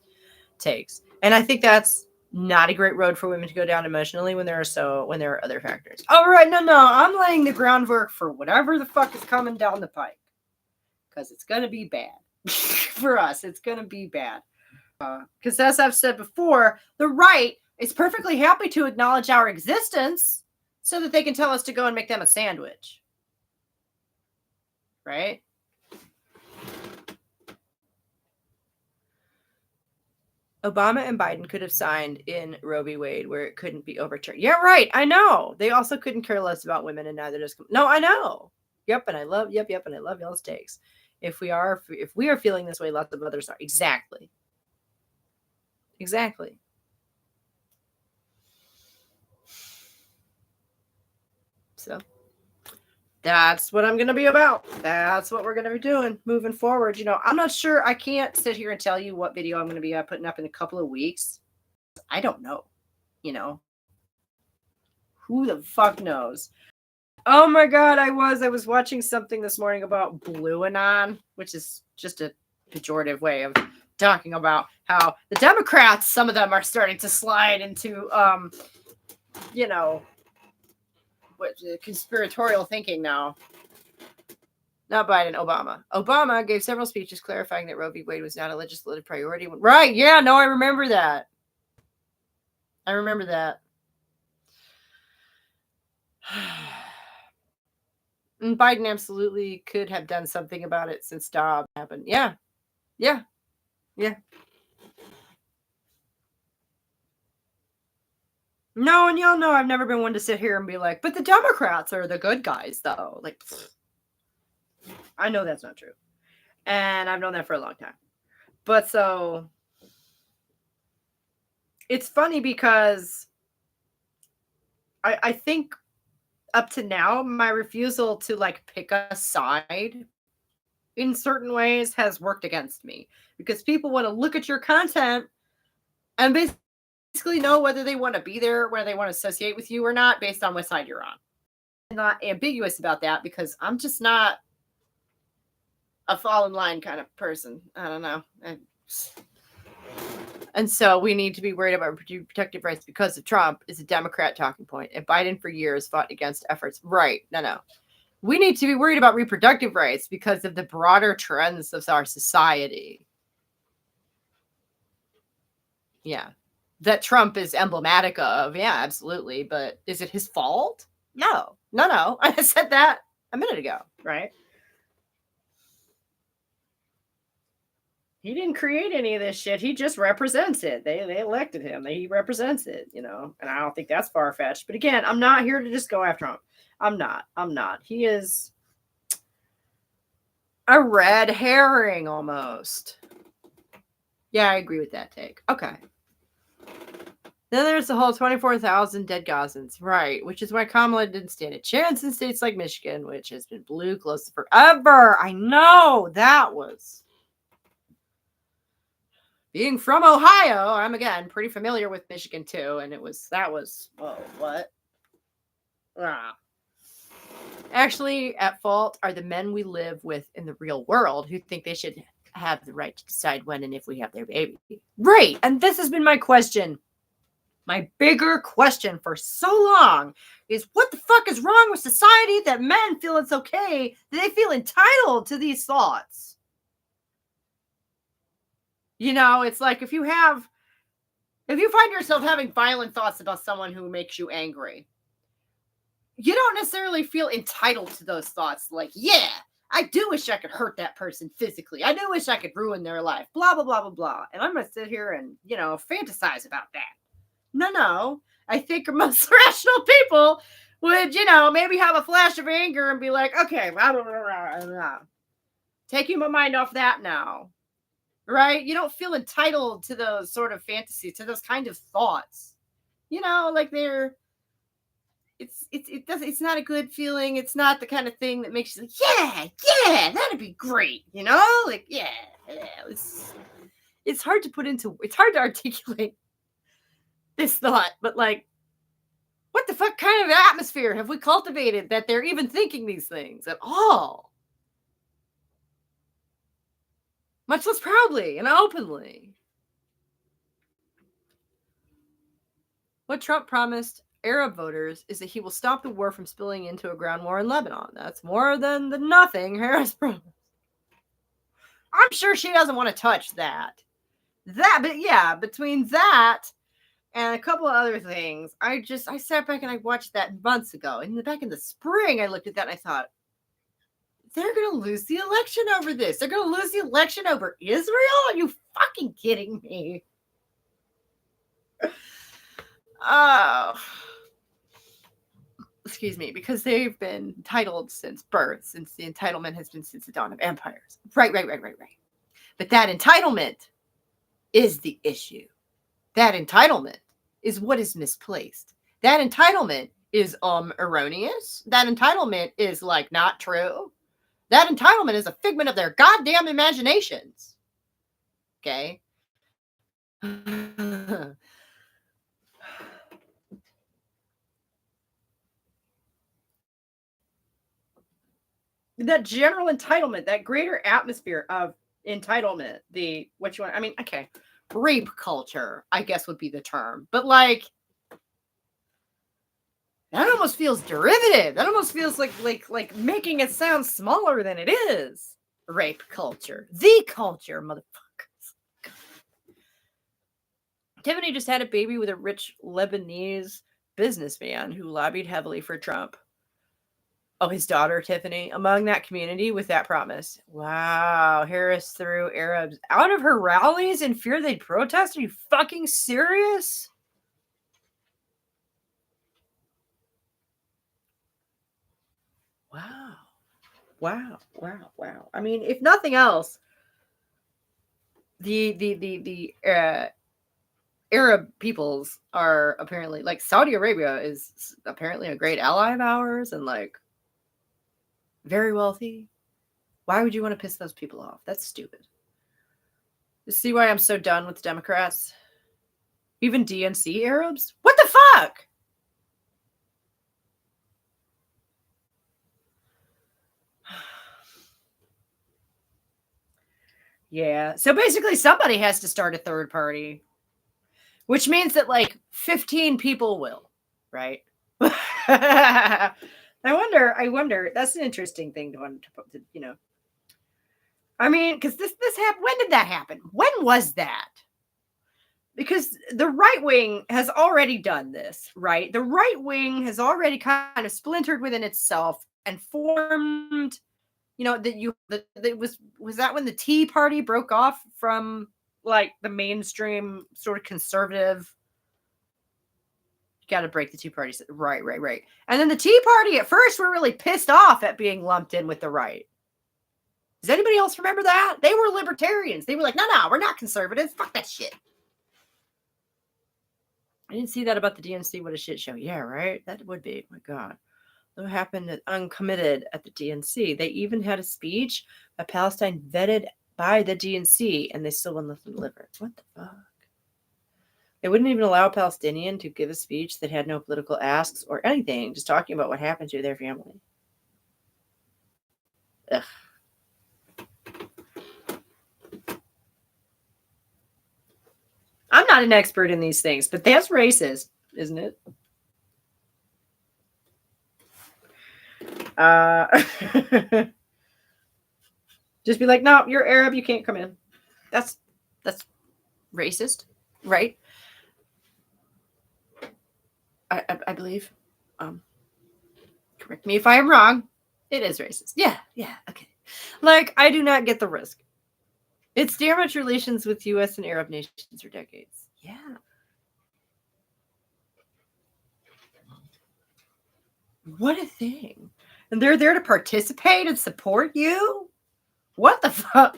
S1: takes. And I think that's not a great road for women to go down emotionally when there are other factors. Oh, right. No. I'm laying the groundwork for whatever the fuck is coming down the pike. Because it's going to be bad. For us, it's going to be bad. Because as I've said before, the right is perfectly happy to acknowledge our existence so that they can tell us to go and make them a sandwich. Right? Obama and Biden could have signed in Roe v. Wade where it couldn't be overturned. Yeah, right. I know. They also couldn't care less about women, and neither does. No, I know. Yep, and I love y'all's takes. If we are feeling this way, lots of others are. Exactly. So that's what I'm going to be about. That's what we're going to be doing moving forward. I'm not sure. I can't sit here and tell you what video I'm going to be putting up in a couple of weeks. I don't know. Who the fuck knows? Oh my God, I was watching something this morning about Blue Anon, which is just a pejorative way of talking about how the Democrats, some of them are starting to slide into, conspiratorial thinking now. Not Biden, Obama. Obama gave several speeches clarifying that Roe v. Wade was not a legislative priority. Right, yeah, no, I remember that. And Biden absolutely could have done something about it since Dobbs happened. Yeah. No, and y'all know I've never been one to sit here and be like, but the Democrats are the good guys, though. Like, I know that's not true. And I've known that for a long time. But so, it's funny because I think up to now, my refusal to like pick a side in certain ways has worked against me, because people want to look at your content and basically know whether they want to be there, whether they want to associate with you or not, based on what side you're on. I'm not ambiguous about that, because I'm just not a fall in line kind of person. I don't know. And so we need to be worried about reproductive rights because of Trump is a Democrat talking point. And Biden for years fought against efforts. Right. No. We need to be worried about reproductive rights because of the broader trends of our society. Yeah. That Trump is emblematic of. Yeah, absolutely. But is it his fault? No. I said that a minute ago, right? He didn't create any of this shit. He just represents it. They elected him. He represents it, And I don't think that's far-fetched. But again, I'm not here to just go after him. I'm not. He is a red herring almost. Yeah, I agree with that take. Okay. Then there's the whole 24,000 dead Gazans. Right, which is why Kamala didn't stand a chance in states like Michigan, which has been blue close to forever. I know, that was... Being from Ohio, I'm again pretty familiar with Michigan too, and whoa, what? Actually, at fault are the men we live with in the real world who think they should have the right to decide when and if we have their baby. Right, and this has been my question. My bigger question for so long is what the fuck is wrong with society that men feel it's okay, that they feel entitled to these thoughts? It's like if you find yourself having violent thoughts about someone who makes you angry, you don't necessarily feel entitled to those thoughts. Like, yeah, I do wish I could hurt that person physically. I do wish I could ruin their life, blah, blah, blah, blah, blah. And I'm going to sit here and, fantasize about that. No. I think most rational people would, maybe have a flash of anger and be like, okay, blah, blah, blah, blah, blah. Taking my mind off that now. Right? You don't feel entitled to those sort of fantasies, to those kind of thoughts. Like it's not a good feeling. It's not the kind of thing that makes you like, yeah, that'd be great. Like, yeah. It's hard to articulate this thought, but like, what the fuck kind of atmosphere have we cultivated that they're even thinking these things at all? Much less proudly and openly. What Trump promised Arab voters is that he will stop the war from spilling into a ground war in Lebanon. That's more than the nothing Harris promised. I'm sure she doesn't want to touch that. But yeah, between that and a couple of other things, I sat back and I watched that months ago. And back in the spring, I looked at that and I thought, they're going to lose the election over this. They're going to lose the election over Israel? Are you fucking kidding me? Oh. Excuse me. Because they've been entitled since birth, since the entitlement has been since the dawn of empires. Right. But that entitlement is the issue. That entitlement is what is misplaced. That entitlement is erroneous. That entitlement is like not true. That entitlement is a figment of their goddamn imaginations. Okay? That general entitlement, that greater atmosphere of entitlement, rape culture, I guess would be the term. But like, that almost feels derivative. That almost feels like making it sound smaller than it is. Rape culture. The culture, motherfuckers. Tiffany just had a baby with a rich Lebanese businessman who lobbied heavily for Trump. Oh, his daughter, Tiffany, among that community with that promise. Wow. Harris threw Arabs out of her rallies in fear they'd protest? Are you fucking serious? Wow. I mean, if nothing else, the Arab peoples are apparently, like, Saudi Arabia is apparently a great ally of ours and like very wealthy. Why would you want to piss those people off? That's stupid. You see why I'm so done with Democrats? Even DNC Arabs? What the fuck? Yeah. So basically somebody has to start a third party, which means that like 15 people will, right? I wonder, that's an interesting thing to you know. I mean, because this happened. When did that happen? When was that? Because the right wing has already done this, right? The right wing has already kind of splintered within itself and formed, you know, that was that when the Tea Party broke off from like the mainstream sort of conservative. You got to break the two parties. Right. And then the Tea Party at first were really pissed off at being lumped in with the right. Does anybody else remember that? They were libertarians. They were like, no, we're not conservatives. Fuck that shit. I didn't see that about the DNC. What a shit show. Yeah, right? That would be. My God. What happened at Uncommitted at the DNC? They even had a speech by Palestine vetted by the DNC, and they still wouldn't let them deliver. What the fuck? They wouldn't even allow a Palestinian to give a speech that had no political asks or anything, just talking about what happened to their family. Ugh. I'm not an expert in these things, but that's racist, isn't it? Just be like, no, you're Arab, you can't come in. That's racist, right? I believe. Correct me if I am wrong. It is racist. Yeah, okay. Like, I do not get the risk. It's damaged relations with U.S. and Arab nations for decades. Yeah. What a thing. And they're there to participate and support you? What the fuck?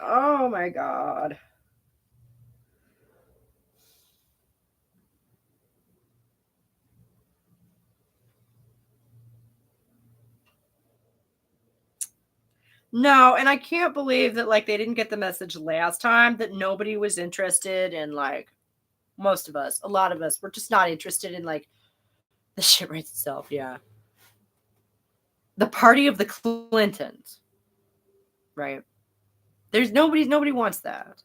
S1: Oh my God. No, and I can't believe that like they didn't get the message last time that nobody was interested in like most of us, a lot of us, we're just not interested in like the shit rights itself. Yeah. The party of the Clintons. Right. There's nobody wants that.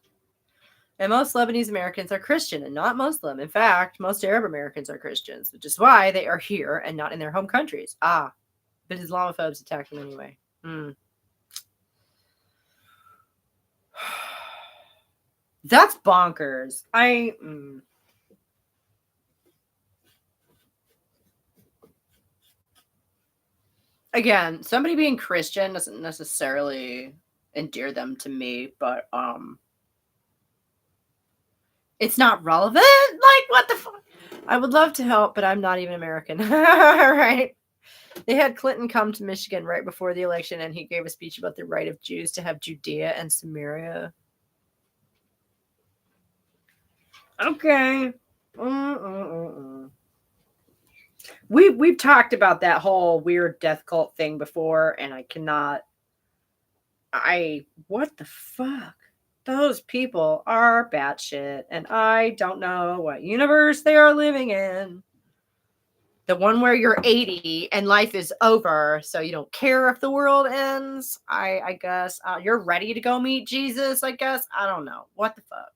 S1: And most Lebanese Americans are Christian and not Muslim. In fact, most Arab Americans are Christians, which is why they are here and not in their home countries. But Islamophobes attack them anyway. That's bonkers. Again, somebody being Christian doesn't necessarily endear them to me, but it's not relevant. Like, what the fuck? I would love to help, but I'm not even American. Right? They had Clinton come to Michigan right before the election, and he gave a speech about the right of Jews to have Judea and Samaria. Okay. We've talked about that whole weird death cult thing before, and I cannot. What the fuck? Those people are batshit, and I don't know what universe they are living in. The one where you're 80 and life is over, so you don't care if the world ends. I guess you're ready to go meet Jesus. I guess I don't know what the fuck.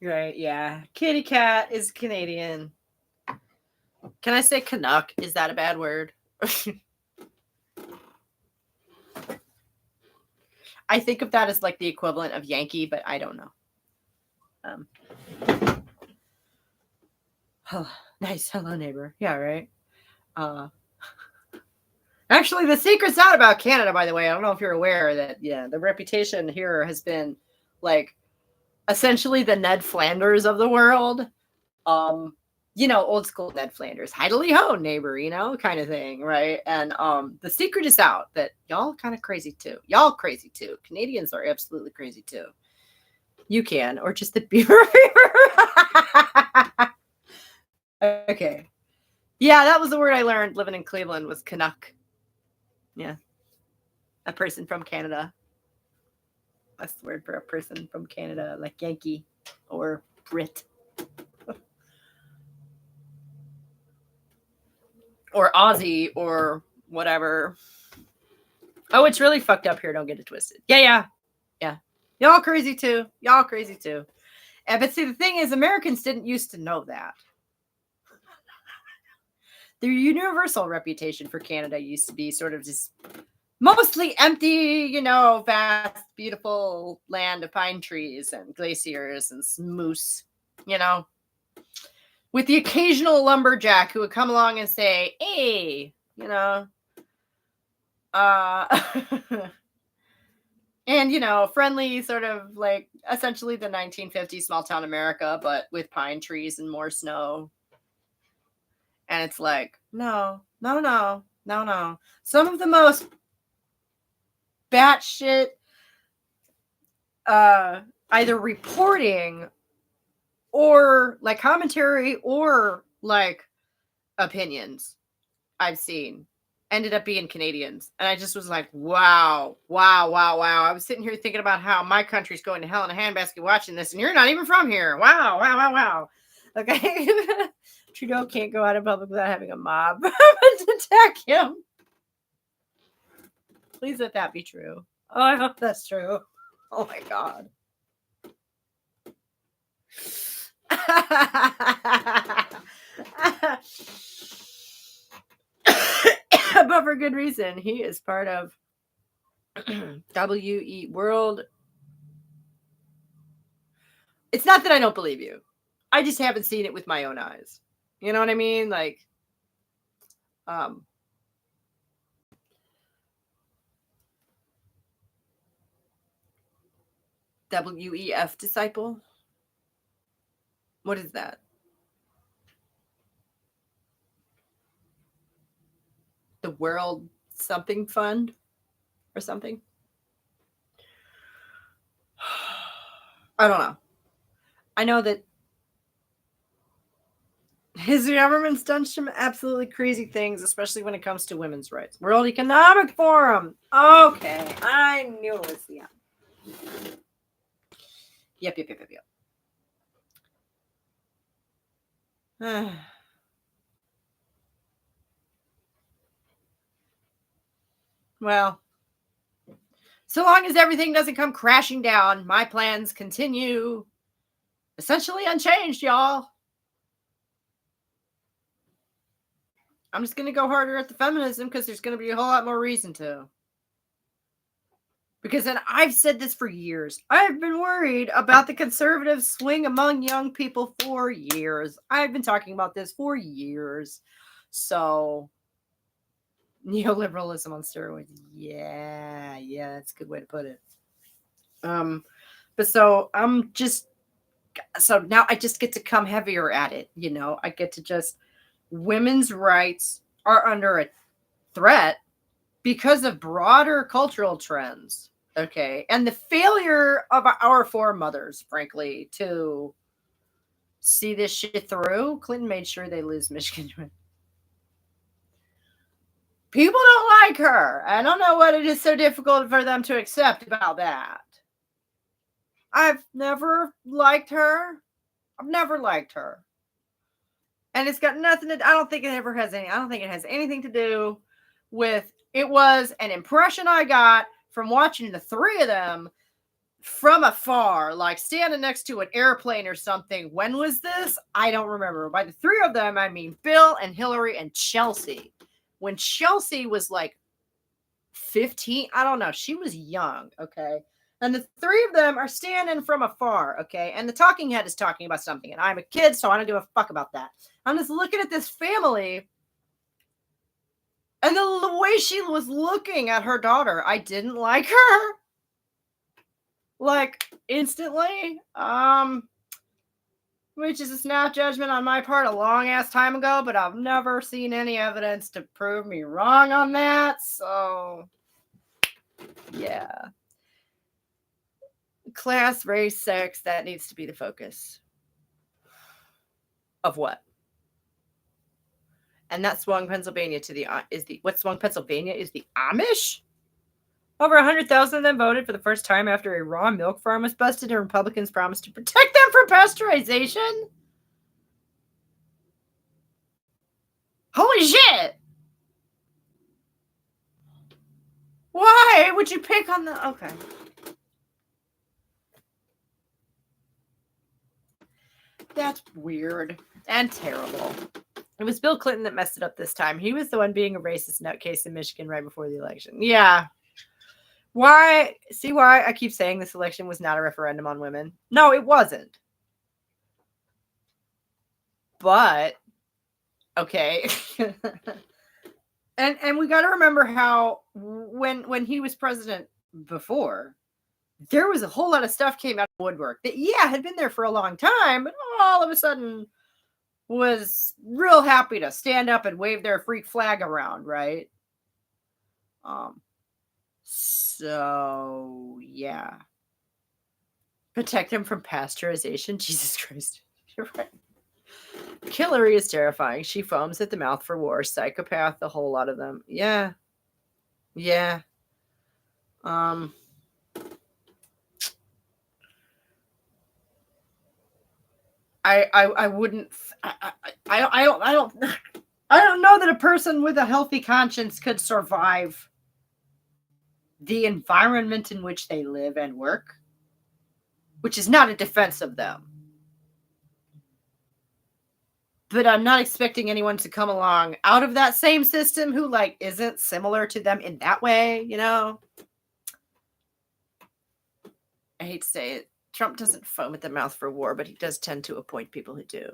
S1: Right? Yeah. Kitty Cat is Canadian. Can I say Canuck? Is that a bad word? I think of that as like the equivalent of Yankee, but I don't know. Oh, nice. Hello, neighbor. Yeah, right. Actually, the secret's out about Canada, by the way. I don't know if you're aware that, the reputation here has been like essentially the Ned Flanders of the world. Old school Ned Flanders, Heidely ho, neighbor, kind of thing, right? And the secret is out that y'all kind of crazy too. Y'all crazy too. Canadians are absolutely crazy too. You can, or just the beaver fever. Okay. Yeah, that was the word I learned living in Cleveland was Canuck. Yeah. A person from Canada. That's the word for a person from Canada, like Yankee or Brit. or Aussie or whatever. Oh, it's really fucked up here. Don't get it twisted. Yeah. Y'all crazy too. But see, the thing is, Americans didn't used to know that. The universal reputation for Canada used to be sort of just mostly empty, vast, beautiful land of pine trees and glaciers and moose, with the occasional lumberjack who would come along and say, hey, and, friendly, sort of like essentially the 1950s small town America, but with pine trees and more snow. And it's like, no. Some of the most batshit either reporting or like commentary or like opinions I've seen ended up being Canadians. And I just was like, wow. I was sitting here thinking about how my country's going to hell in a handbasket watching this, and you're not even from here. Wow. Okay. Trudeau can't go out in public without having a mob attack him. Please let that be true. Oh, I hope that's true. Oh my God. But for good reason. He is part of WE World. It's not that I don't believe you. I just haven't seen it with my own eyes. You know what I mean? Like, WEF disciple. What is that? The World Something Fund or something? I don't know. I know that his government's done some absolutely crazy things, especially when it comes to women's rights. World Economic Forum. Okay. I knew it was the end. Yep. Well, so long as everything doesn't come crashing down, my plans continue essentially unchanged, y'all. I'm just going to go harder at the feminism because there's going to be a whole lot more reason to. Because then I've said this for years. I've been worried about the conservative swing among young people for years. I've been talking about this for years. So, neoliberalism on steroids. Yeah, that's a good way to put it. But so now I just get to come heavier at it. I get to just, women's rights are under a threat because of broader cultural trends, okay? And the failure of our foremothers, frankly, to see this shit through. Clinton made sure they lose Michigan. People don't like her. I don't know what it is so difficult for them to accept about that. I've never liked her. And it's got nothing to, I don't think it has anything to do with, it was an impression I got from watching the three of them from afar, like standing next to an airplane or something. When was this? I don't remember. By the three of them, I mean Bill and Hillary and Chelsea. When Chelsea was like 15, I don't know. She was young, okay? And the three of them are standing from afar, okay? And the talking head is talking about something. And I'm a kid, so I don't give a fuck about that. I'm just looking at this family. And the way she was looking at her daughter, I didn't like her. Like, instantly. Which is a snap judgment on my part a long-ass time ago. But I've never seen any evidence to prove me wrong on that. So, yeah. Class, race, sex, that needs to be the focus of what? And that swung Pennsylvania what swung Pennsylvania is the Amish? Over 100,000 of them voted for the first time after a raw milk farm was busted and Republicans promised to protect them from pasteurization. Holy shit! would you pick on the... Okay. That's weird and terrible. It was Bill Clinton that messed it up this time. He was the one being a racist nutcase in Michigan right before the election. Yeah. Why? See why I keep saying this election was not a referendum on women? No, it wasn't. But, okay. and we got to remember how when he was president before, there was a whole lot of stuff came out of woodwork that, had been there for a long time, but all of a sudden was real happy to stand up and wave their freak flag around, right? So, yeah. Protect them from pasteurization? Jesus Christ. You're right. Hillary is terrifying. She foams at the mouth for war. Psychopath, a whole lot of them. Yeah. Yeah. I wouldn't. I don't know that a person with a healthy conscience could survive the environment in which they live and work, which is not a defense of them. But I'm not expecting anyone to come along out of that same system who isn't similar to them in that way, you know? I hate to say it. Trump doesn't foam at the mouth for war, but he does tend to appoint people who do.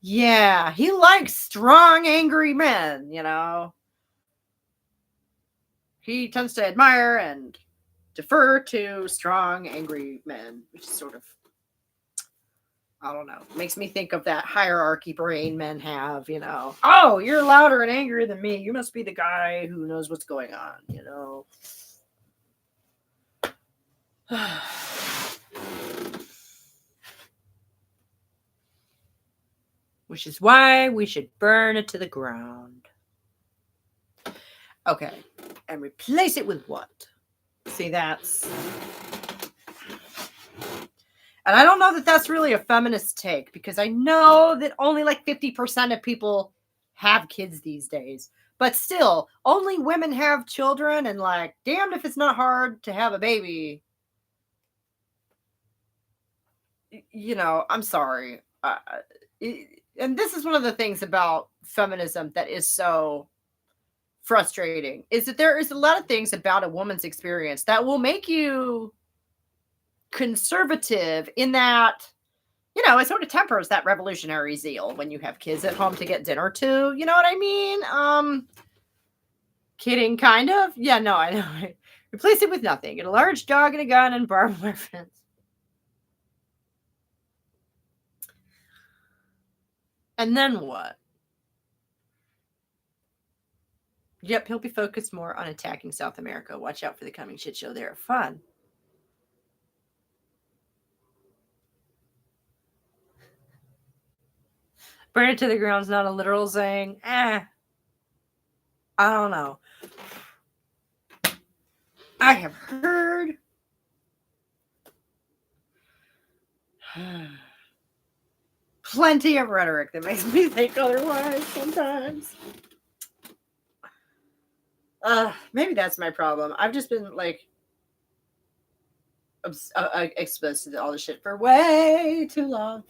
S1: Yeah, he likes strong, angry men, you know? He tends to admire and defer to strong, angry men, which is sort of, I don't know, makes me think of that hierarchy brain men have, you know? Oh, you're louder and angrier than me. You must be the guy who knows what's going on, you know? Which is why we should burn it to the ground. Okay. And replace it with what? See, that's... And I don't know that that's really a feminist take, because I know that only 50% of people have kids these days. But still, only women have children, and damned if it's not hard to have a baby. You know, I'm sorry. And this is one of the things about feminism that is so frustrating, is that there is a lot of things about a woman's experience that will make you conservative in that, you know, it sort of tempers that revolutionary zeal when you have kids at home to get dinner to. You know what I mean? Kidding, kind of. Yeah, no, I know. Replace it with nothing. Get a large dog and a gun and barbed wire fence. And then what? Yep, he'll be focused more on attacking South America. Watch out for the coming shit show there. Fun. Burn it to the ground is not a literal saying. I don't know. I have heard plenty of rhetoric that makes me think otherwise sometimes. Maybe that's my problem. I've just been exposed to all this shit for way too long.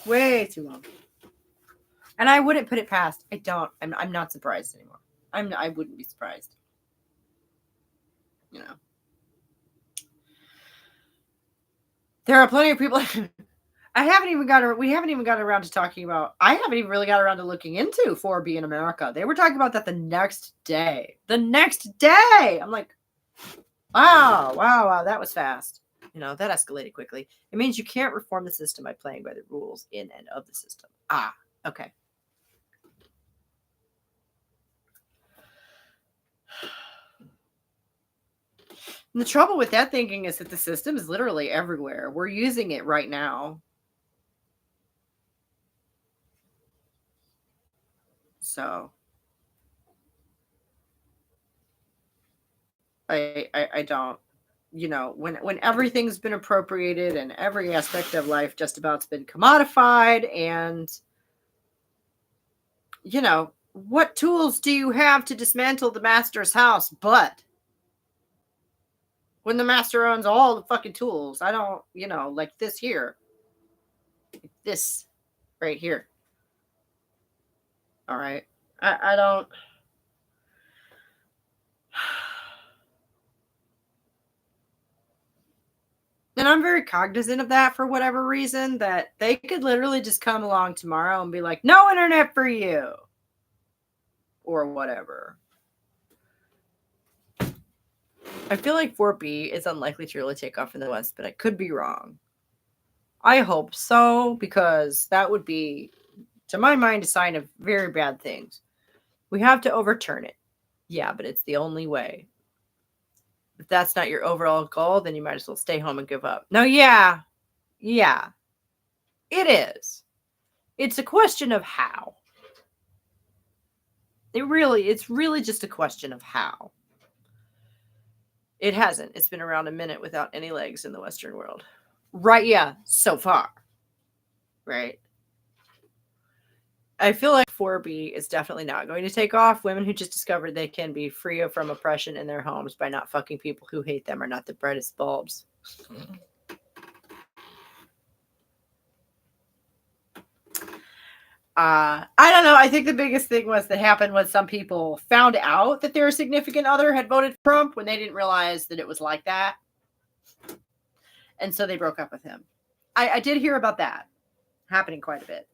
S1: Way too long. And I wouldn't put it past. I don't. I'm not surprised anymore. I wouldn't be surprised. You know. There are plenty of people. We haven't even got around to talking about. I haven't even really got around to looking into 4B in America. They were talking about that the next day. The next day. I'm like, wow, that was fast. You know, that escalated quickly. It means you can't reform the system by playing by the rules in and of the system. Okay. And the trouble with that thinking is that the system is literally everywhere. We're using it right now. So I don't, you know, when everything's been appropriated and every aspect of life just about's been commodified, and, you know, what tools do you have to dismantle the master's house but when the master owns all the fucking tools. I don't, like this here. This right here. All right. I don't. And I'm very cognizant of that for whatever reason, that they could literally just come along tomorrow and be like, no internet for you. Or whatever. I feel like 4B is unlikely to really take off in the West, but I could be wrong. I hope so, because that would be, to my mind, a sign of very bad things. We have to overturn it. Yeah, but it's the only way. If that's not your overall goal, then you might as well stay home and give up. No, yeah, it is. It's a question of how. It's really just a question of how. It hasn't. It's been around a minute without any legs in the Western world. Right, yeah, so far. Right. I feel like 4B is definitely not going to take off. Women who just discovered they can be free from oppression in their homes by not fucking people who hate them are not the brightest bulbs. I don't know. I think the biggest thing that happened was some people found out that their significant other had voted for Trump when they didn't realize that it was like that. And so they broke up with him. I did hear about that happening quite a bit.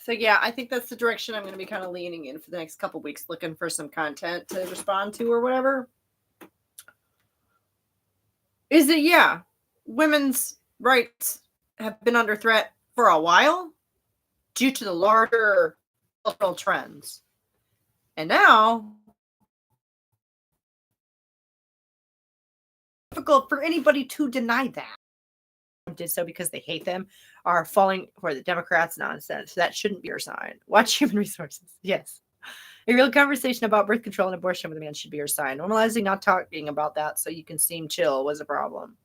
S1: So yeah, I think that's the direction I'm going to be kind of leaning in for the next couple weeks, looking for some content to respond to or whatever. Is that, yeah, women's rights have been under threat for a while due to the larger cultural trends. And now, it's difficult for anybody to deny that. Did so because they hate them, are falling for the Democrats' nonsense. That shouldn't be your sign. Watch Human Resources. Yes. A real conversation about birth control and abortion with a man should be your sign. Normalizing not talking about that so you can seem chill was a problem.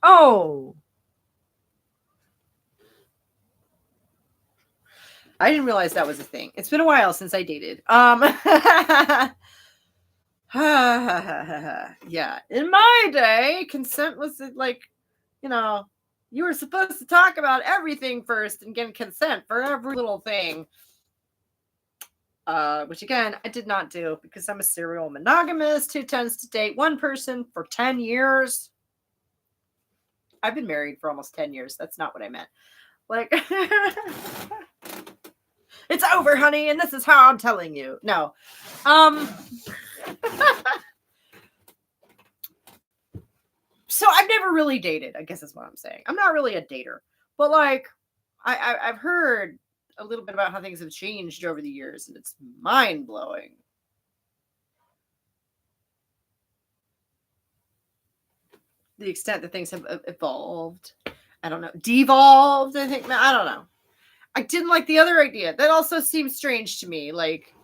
S1: Oh. I didn't realize that was a thing. It's been a while since I dated. Yeah. In my day, consent was like, you were supposed to talk about everything first and get consent for every little thing. Which again, I did not do because I'm a serial monogamist who tends to date one person for 10 years. I've been married for almost 10 years. That's not what I meant. Like, it's over, honey, and this is how I'm telling you. No. So I've never really dated, I guess is what I'm saying. I'm not really a dater. But like, I've heard a little bit about how things have changed over the years, and it's mind-blowing. The extent that things have evolved. I don't know. Devolved, I think. I don't know. I didn't like the other idea. That also seems strange to me. Like,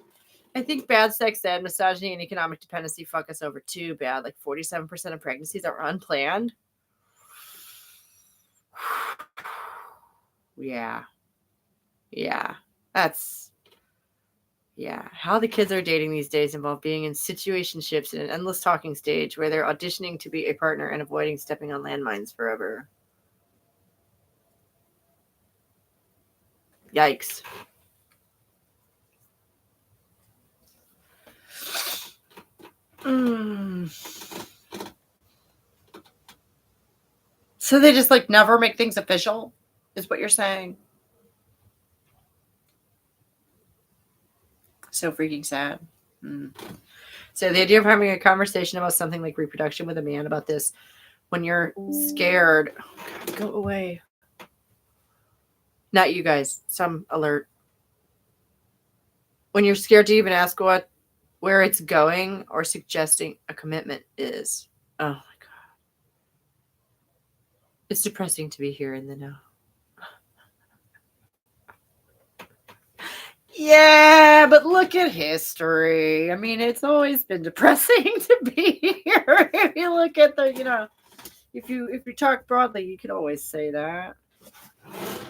S1: I think bad sex ed, misogyny, and economic dependency fuck us over too bad. Like 47% of pregnancies are unplanned. Yeah. How the kids are dating these days involve being in situationships in an endless talking stage where they're auditioning to be a partner and avoiding stepping on landmines forever. Yikes. So they just like never make things official, is what you're saying? So freaking sad. So the idea of having a conversation about something like reproduction with a man about this when you're scared. Oh, God, go away. Not you guys. Some alert. When you're scared to even ask where it's going or suggesting a commitment is. Oh my God. It's depressing to be here in the now. Yeah, but look at history. I mean, it's always been depressing to be here. If you look at the, if you talk broadly, you could always say that.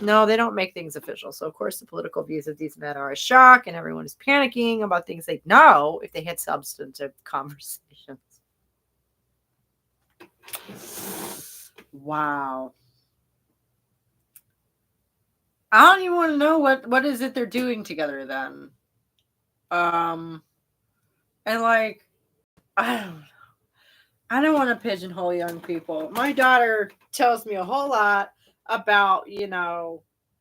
S1: No, they don't make things official. So, of course, the political views of these men are a shock, and everyone is panicking about things they'd know if they had substantive conversations. Wow. I don't even want to know what is it they're doing together then. And like, I don't want to pigeonhole young people. My daughter tells me a whole lot about,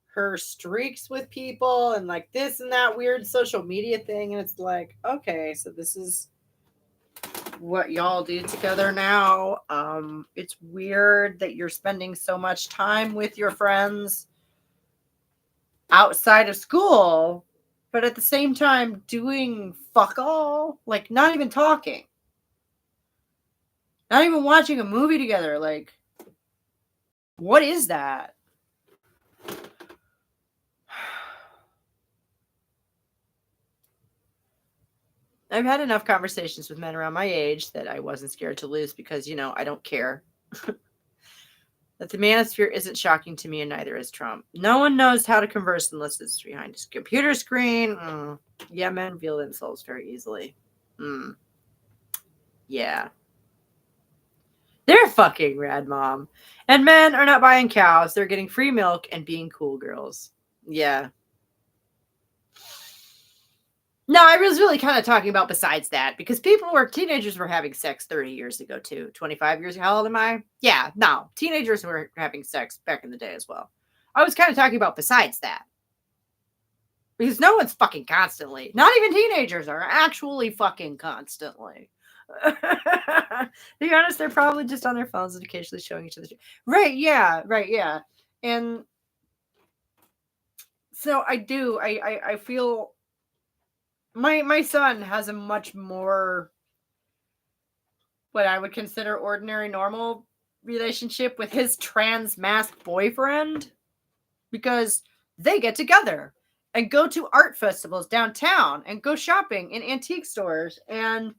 S1: her streaks with people and like this and that weird social media thing. And it's like, okay, so this is what y'all do together now. It's weird that you're spending so much time with your friends outside of school, but at the same time doing fuck all, like not even talking. Not even watching a movie together. Like, what is that? I've had enough conversations with men around my age that I wasn't scared to lose because, I don't care. That the manosphere isn't shocking to me, and neither is Trump. No one knows how to converse unless it's behind his computer screen. Yeah, men reveal themselves very easily. Yeah. They're fucking rad, Mom. And men are not buying cows. They're getting free milk and being cool girls. Yeah. No, I was really kind of talking about besides that, because teenagers were having sex 30 years ago too. 25 years ago. How old am I? Yeah, no. Teenagers were having sex back in the day as well. I was kind of talking about besides that. Because no one's fucking constantly. Not even teenagers are actually fucking constantly. To be honest, they're probably just on their phones and occasionally showing each other. Right, yeah. And so I feel my son has a much more what I would consider ordinary, normal relationship with his trans masked boyfriend, because they get together and go to art festivals downtown and go shopping in antique stores, and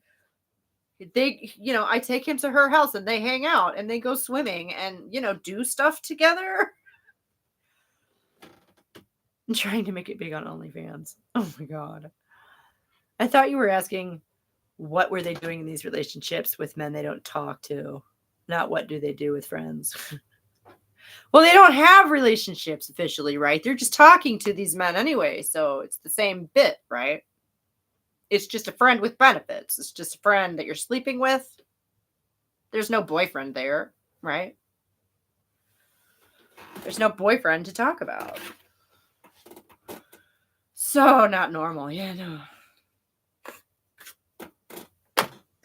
S1: they, I take him to her house and they hang out and they go swimming and, do stuff together. I'm trying to make it big on OnlyFans. Oh my God. I thought you were asking what were they doing in these relationships with men they don't talk to, not what do they do with friends. Well, they don't have relationships officially, right? They're just talking to these men anyway, so it's the same bit, right? It's just a friend with benefits. It's just a friend that you're sleeping with. There's no boyfriend there, right? There's no boyfriend to talk about. So not normal. Yeah, no.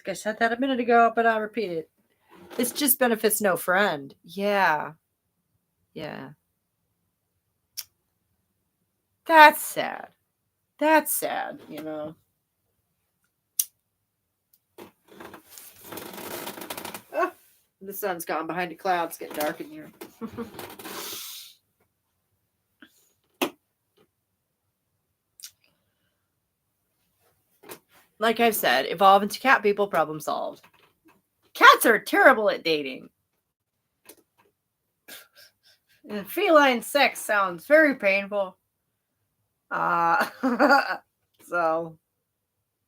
S1: I said that a minute ago, but I'll repeat it. This just benefits no friend. Yeah. That's sad. Oh, the sun's gone behind the clouds. It's getting dark in here. Like I've said, evolve into cat people, problem solved. Cats are terrible at dating. And feline sex sounds very painful. So,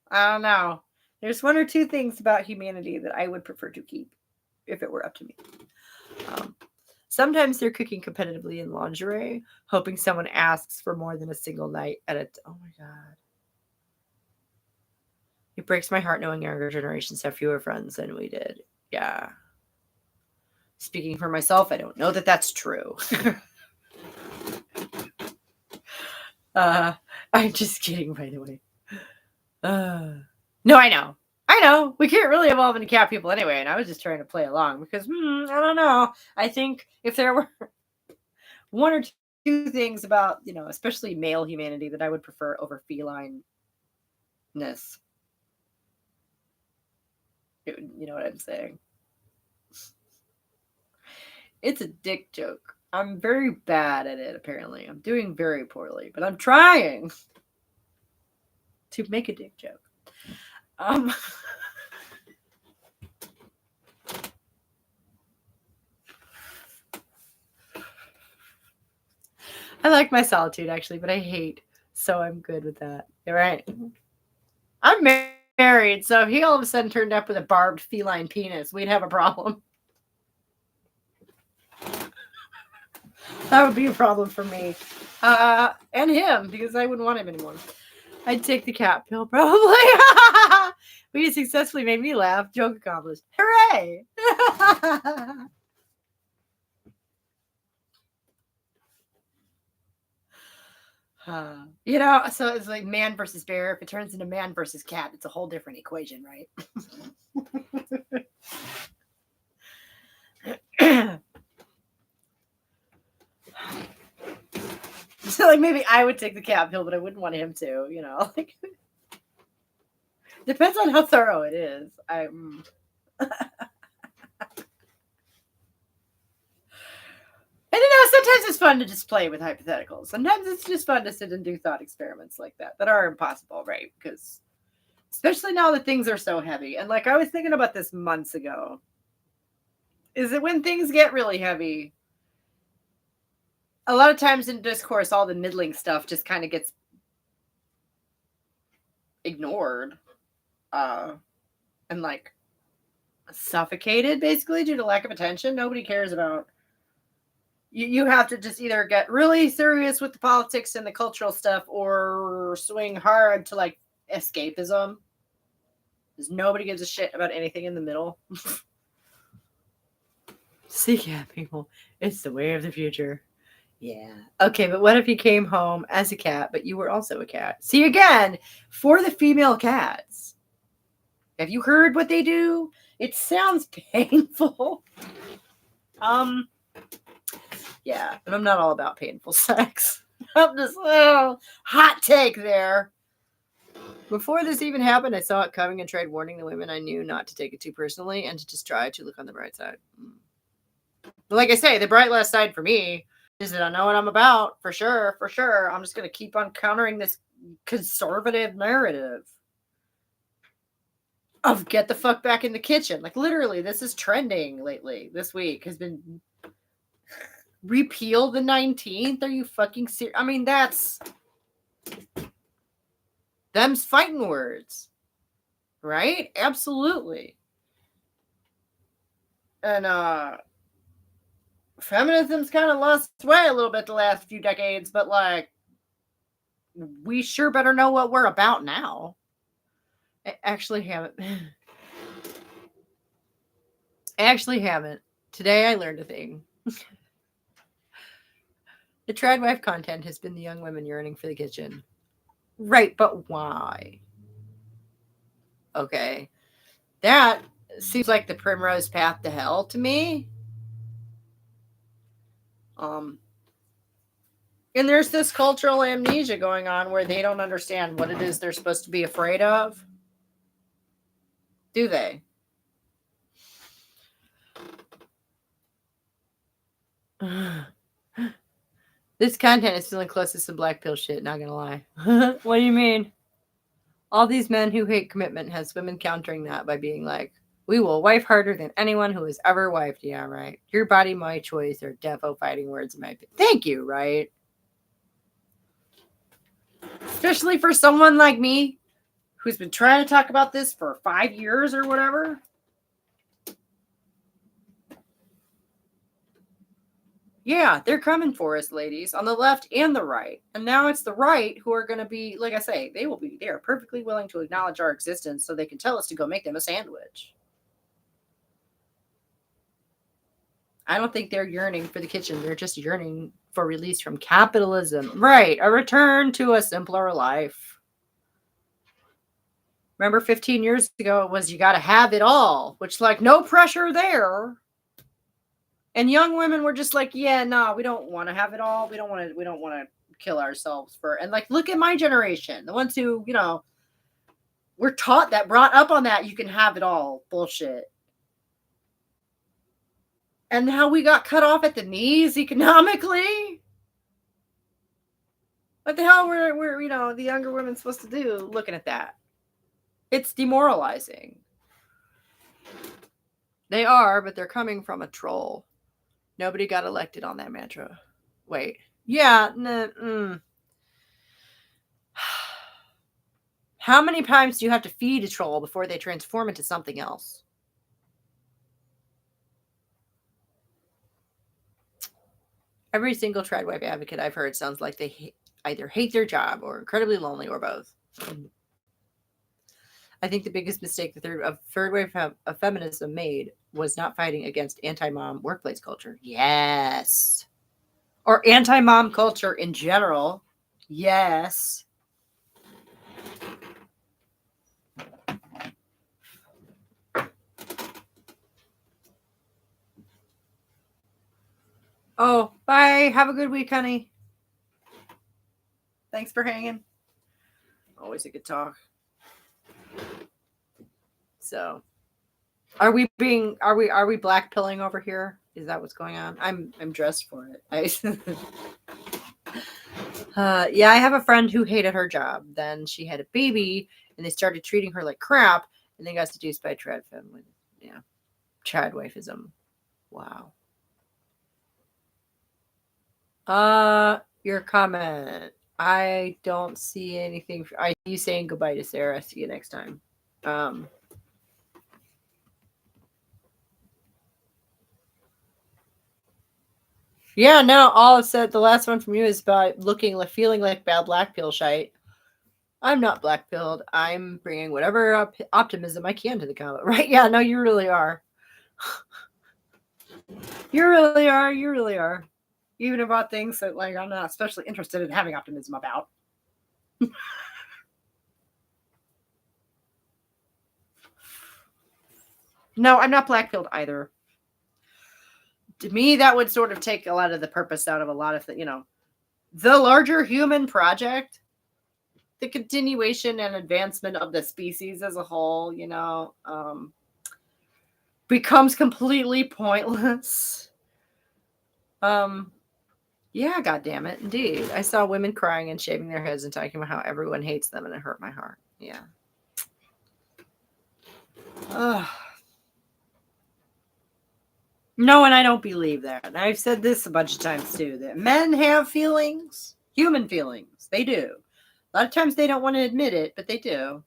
S1: I don't know. There's one or two things about humanity that I would prefer to keep if it were up to me. Sometimes they're cooking competitively in lingerie, hoping someone asks for more than a single night at a... Oh my God. It breaks my heart knowing younger generations have fewer friends than we did. Yeah. Speaking for myself, I don't know that that's true. I'm just kidding, by the way. No, I know. I know we can't really evolve into cat people anyway, and I was just trying to play along because I don't know. I think if there were one or two things about especially male humanity that I would prefer over felineness, you know what I'm saying? It's a dick joke. I'm very bad at it. Apparently, I'm doing very poorly, but I'm trying to make a dick joke. Um. I like my solitude actually, but I hate. So I'm good with that. You're right. I'm married, so if he all of a sudden turned up with a barbed feline penis, we'd have a problem. That would be a problem for me. And him, because I wouldn't want him anymore. I'd take the cat pill, probably. But he successfully made me laugh. Joke accomplished. Hooray! So it's like man versus bear. If it turns into man versus cat, it's a whole different equation, right? So like maybe I would take the cat pill, but I wouldn't want him to, like depends on how thorough it is. And sometimes it's fun to just play with hypotheticals. Sometimes it's just fun to sit and do thought experiments like that are impossible, right? Because especially now that things are so heavy. And like I was thinking about this months ago. Is that when things get really heavy, a lot of times in discourse, all the middling stuff just kind of gets ignored and like suffocated basically due to lack of attention. Nobody cares about you have to just either get really serious with the politics and the cultural stuff or swing hard to like escapism, because nobody gives a shit about anything in the middle. See, cat people, it's the way of the future. Yeah. Okay, but what if you came home as a cat, but you were also a cat? See, again, for the female cats, have you heard what they do? It sounds painful. Yeah, but I'm not all about painful sex. I'm just hot take there. Before this even happened, I saw it coming and tried warning the women I knew not to take it too personally and to just try to look on the bright side. But like I say, the bright last side for me is that I know what I'm about, for sure, for sure. I'm just going to keep on countering this conservative narrative of get the fuck back in the kitchen. Like literally, this is trending lately. This week has been repeal the 19th. Are you fucking serious? I mean, that's them's fighting words, right? Absolutely. And feminism's kind of lost its way a little bit the last few decades, but like we sure better know what we're about now. I actually haven't. Today I learned a thing. The trad wife content has been the young women yearning for the kitchen. Right, but why? Okay. That seems like the primrose path to hell to me. And there's this cultural amnesia going on where they don't understand what it is they're supposed to be afraid of. Do they? This content is feeling close to some black pill shit, not gonna lie. What do you mean? All these men who hate commitment has women countering that by being like, we will wife harder than anyone who has ever wifed. Yeah, right. Your body, my choice, are defo fighting words in my opinion. Thank you, right? Especially for someone like me who's been trying to talk about this for 5 years or whatever. Yeah, they're coming for us, ladies, on the left and the right. And now it's the right who are going to be, like I say, they are perfectly willing to acknowledge our existence so they can tell us to go make them a sandwich. I don't think they're yearning for the kitchen. They're just yearning for release from capitalism. Right, a return to a simpler life. Remember 15 years ago, it was you got to have it all, which like no pressure there. And young women were just like, yeah, no, we don't want to have it all. We don't want to kill ourselves for, and like, look at my generation, the ones who, were taught that, brought up on that, you can have it all bullshit. And how we got cut off at the knees economically. What the hell were the younger women supposed to do looking at that? It's demoralizing. They are, but they're coming from a troll. Nobody got elected on that mantra. Wait. Yeah. How many times do you have to feed a troll before they transform into something else? Every single tradwife advocate I've heard sounds like they either hate their job or incredibly lonely or both. I think the biggest mistake the third wave of feminism made was not fighting against anti-mom workplace culture. Yes. Or anti-mom culture in general. Yes. Oh, bye. Have a good week, honey. Thanks for hanging. Always a good talk. So, are we black pilling over here? Is that what's going on? I'm dressed for it. Yeah, I have a friend who hated her job. Then she had a baby, and they started treating her like crap, and they got seduced by tradfem. Yeah, tradwifism. Wow. Your comment. I don't see anything. Are you saying goodbye to Sarah? See you next time. Yeah, no, all it said, the last one from you is about feeling like bad black pill shite. I'm not black pilled. I'm bringing whatever optimism I can to the comment, right? Yeah, no, you really are. You really are. You really are. Even about things that, like, I'm not especially interested in having optimism about. No, I'm not black pilled either. To me, that would sort of take a lot of the purpose out of a lot of the larger human project, the continuation and advancement of the species as a whole, becomes completely pointless. Yeah, God damn it, indeed. I saw women crying and shaving their heads and talking about how everyone hates them, and it hurt my heart. Yeah. Ugh. No, and I don't believe that. And I've said this a bunch of times too, that men have feelings, human feelings. They do. A lot of times they don't want to admit it, but they do.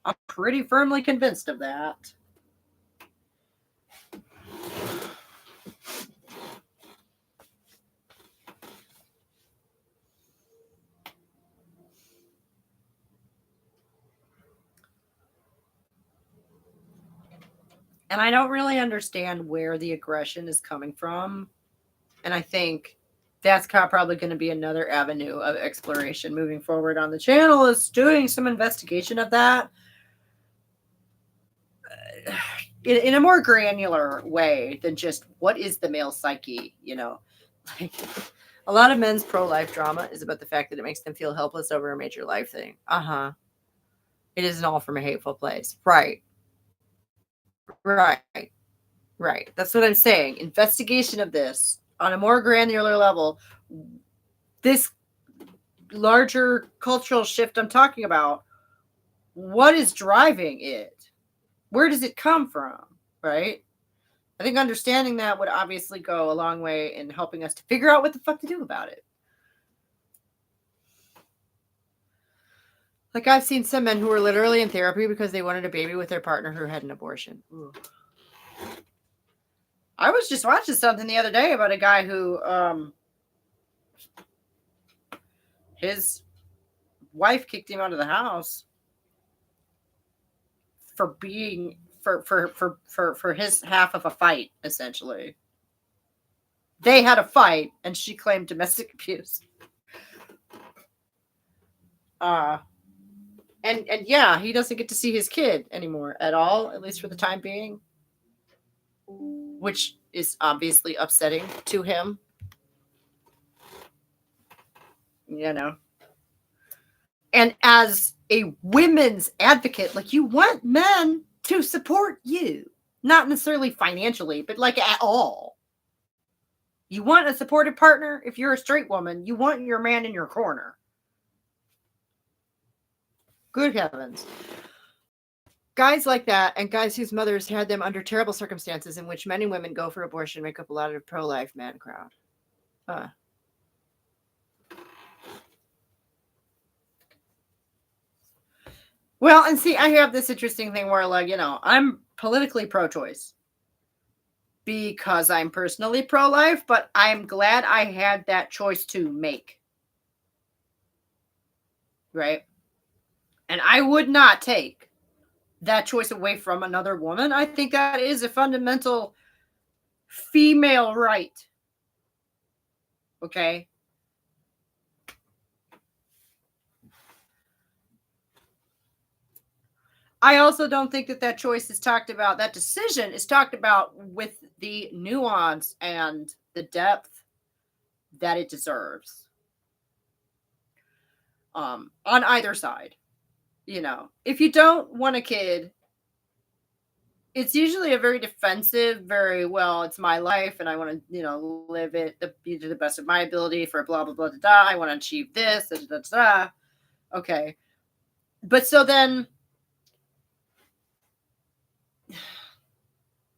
S1: I'm pretty firmly convinced of that. And I don't really understand where the aggression is coming from. And I think that's probably going to be another avenue of exploration moving forward on the channel, is doing some investigation of that in a more granular way than just what is the male psyche, like a lot of men's pro-life drama is about the fact that it makes them feel helpless over a major life thing. It isn't all from a hateful place. Right. That's what I'm saying. Investigation of this on a more granular level, this larger cultural shift I'm talking about, what is driving it? Where does it come from? Right? I think understanding that would obviously go a long way in helping us to figure out what the fuck to do about it. Like, I've seen some men who were literally in therapy because they wanted a baby with their partner who had an abortion. Ooh. I was just watching something the other day about a guy who his wife kicked him out of the house for for his half of a fight, essentially. They had a fight, and she claimed domestic abuse. And yeah, he doesn't get to see his kid anymore at all, at least for the time being, which is obviously upsetting to him. You know. And as a women's advocate, like, you want men to support you, not necessarily financially, but like at all. You want a supportive partner. If you're a straight woman, you want your man in your corner. Good heavens. Guys like that, and guys whose mothers had them under terrible circumstances in which men and women go for abortion, make up a lot of pro-life man crowd. Well, and see, I have this interesting thing where, like, I'm politically pro-choice because I'm personally pro-life, but I'm glad I had that choice to make. Right? And I would not take that choice away from another woman. I think that is a fundamental female right. Okay? I also don't think that choice is talked about, that decision is talked about with the nuance and the depth that it deserves. On either side. If you don't want a kid, it's usually a very defensive, very, well, it's my life and I want to, live it to the best of my ability for blah, blah, blah, blah, blah. I want to achieve this, da, da, da, da. Okay. But so then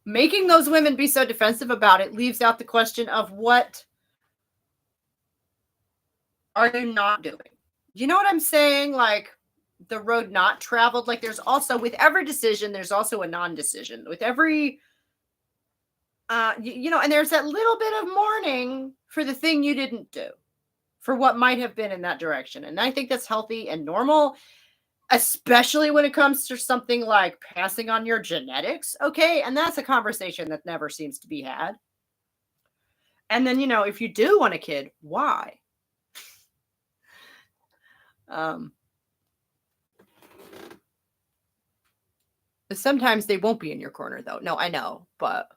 S1: making those women be so defensive about it leaves out the question of what are they not doing? You know what I'm saying? Like, the road not traveled. Like, there's also, with every decision, there's also a non-decision. With every, and there's that little bit of mourning for the thing you didn't do, for what might have been in that direction. And I think that's healthy and normal, especially when it comes to something like passing on your genetics. Okay. And that's a conversation that never seems to be had. And then, if you do want a kid, why? Sometimes they won't be in your corner, though. No, I know, but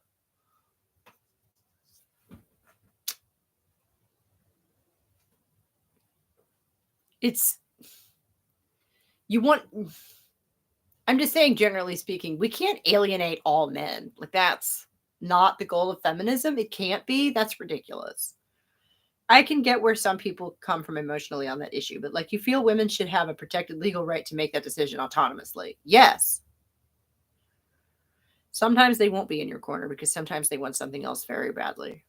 S1: I'm just saying, generally speaking, we can't alienate all men. Like, that's not the goal of feminism. It can't be. That's ridiculous. I can get where some people come from emotionally on that issue, but, like, you feel women should have a protected legal right to make that decision autonomously. Yes. Sometimes they won't be in your corner because sometimes they want something else very badly.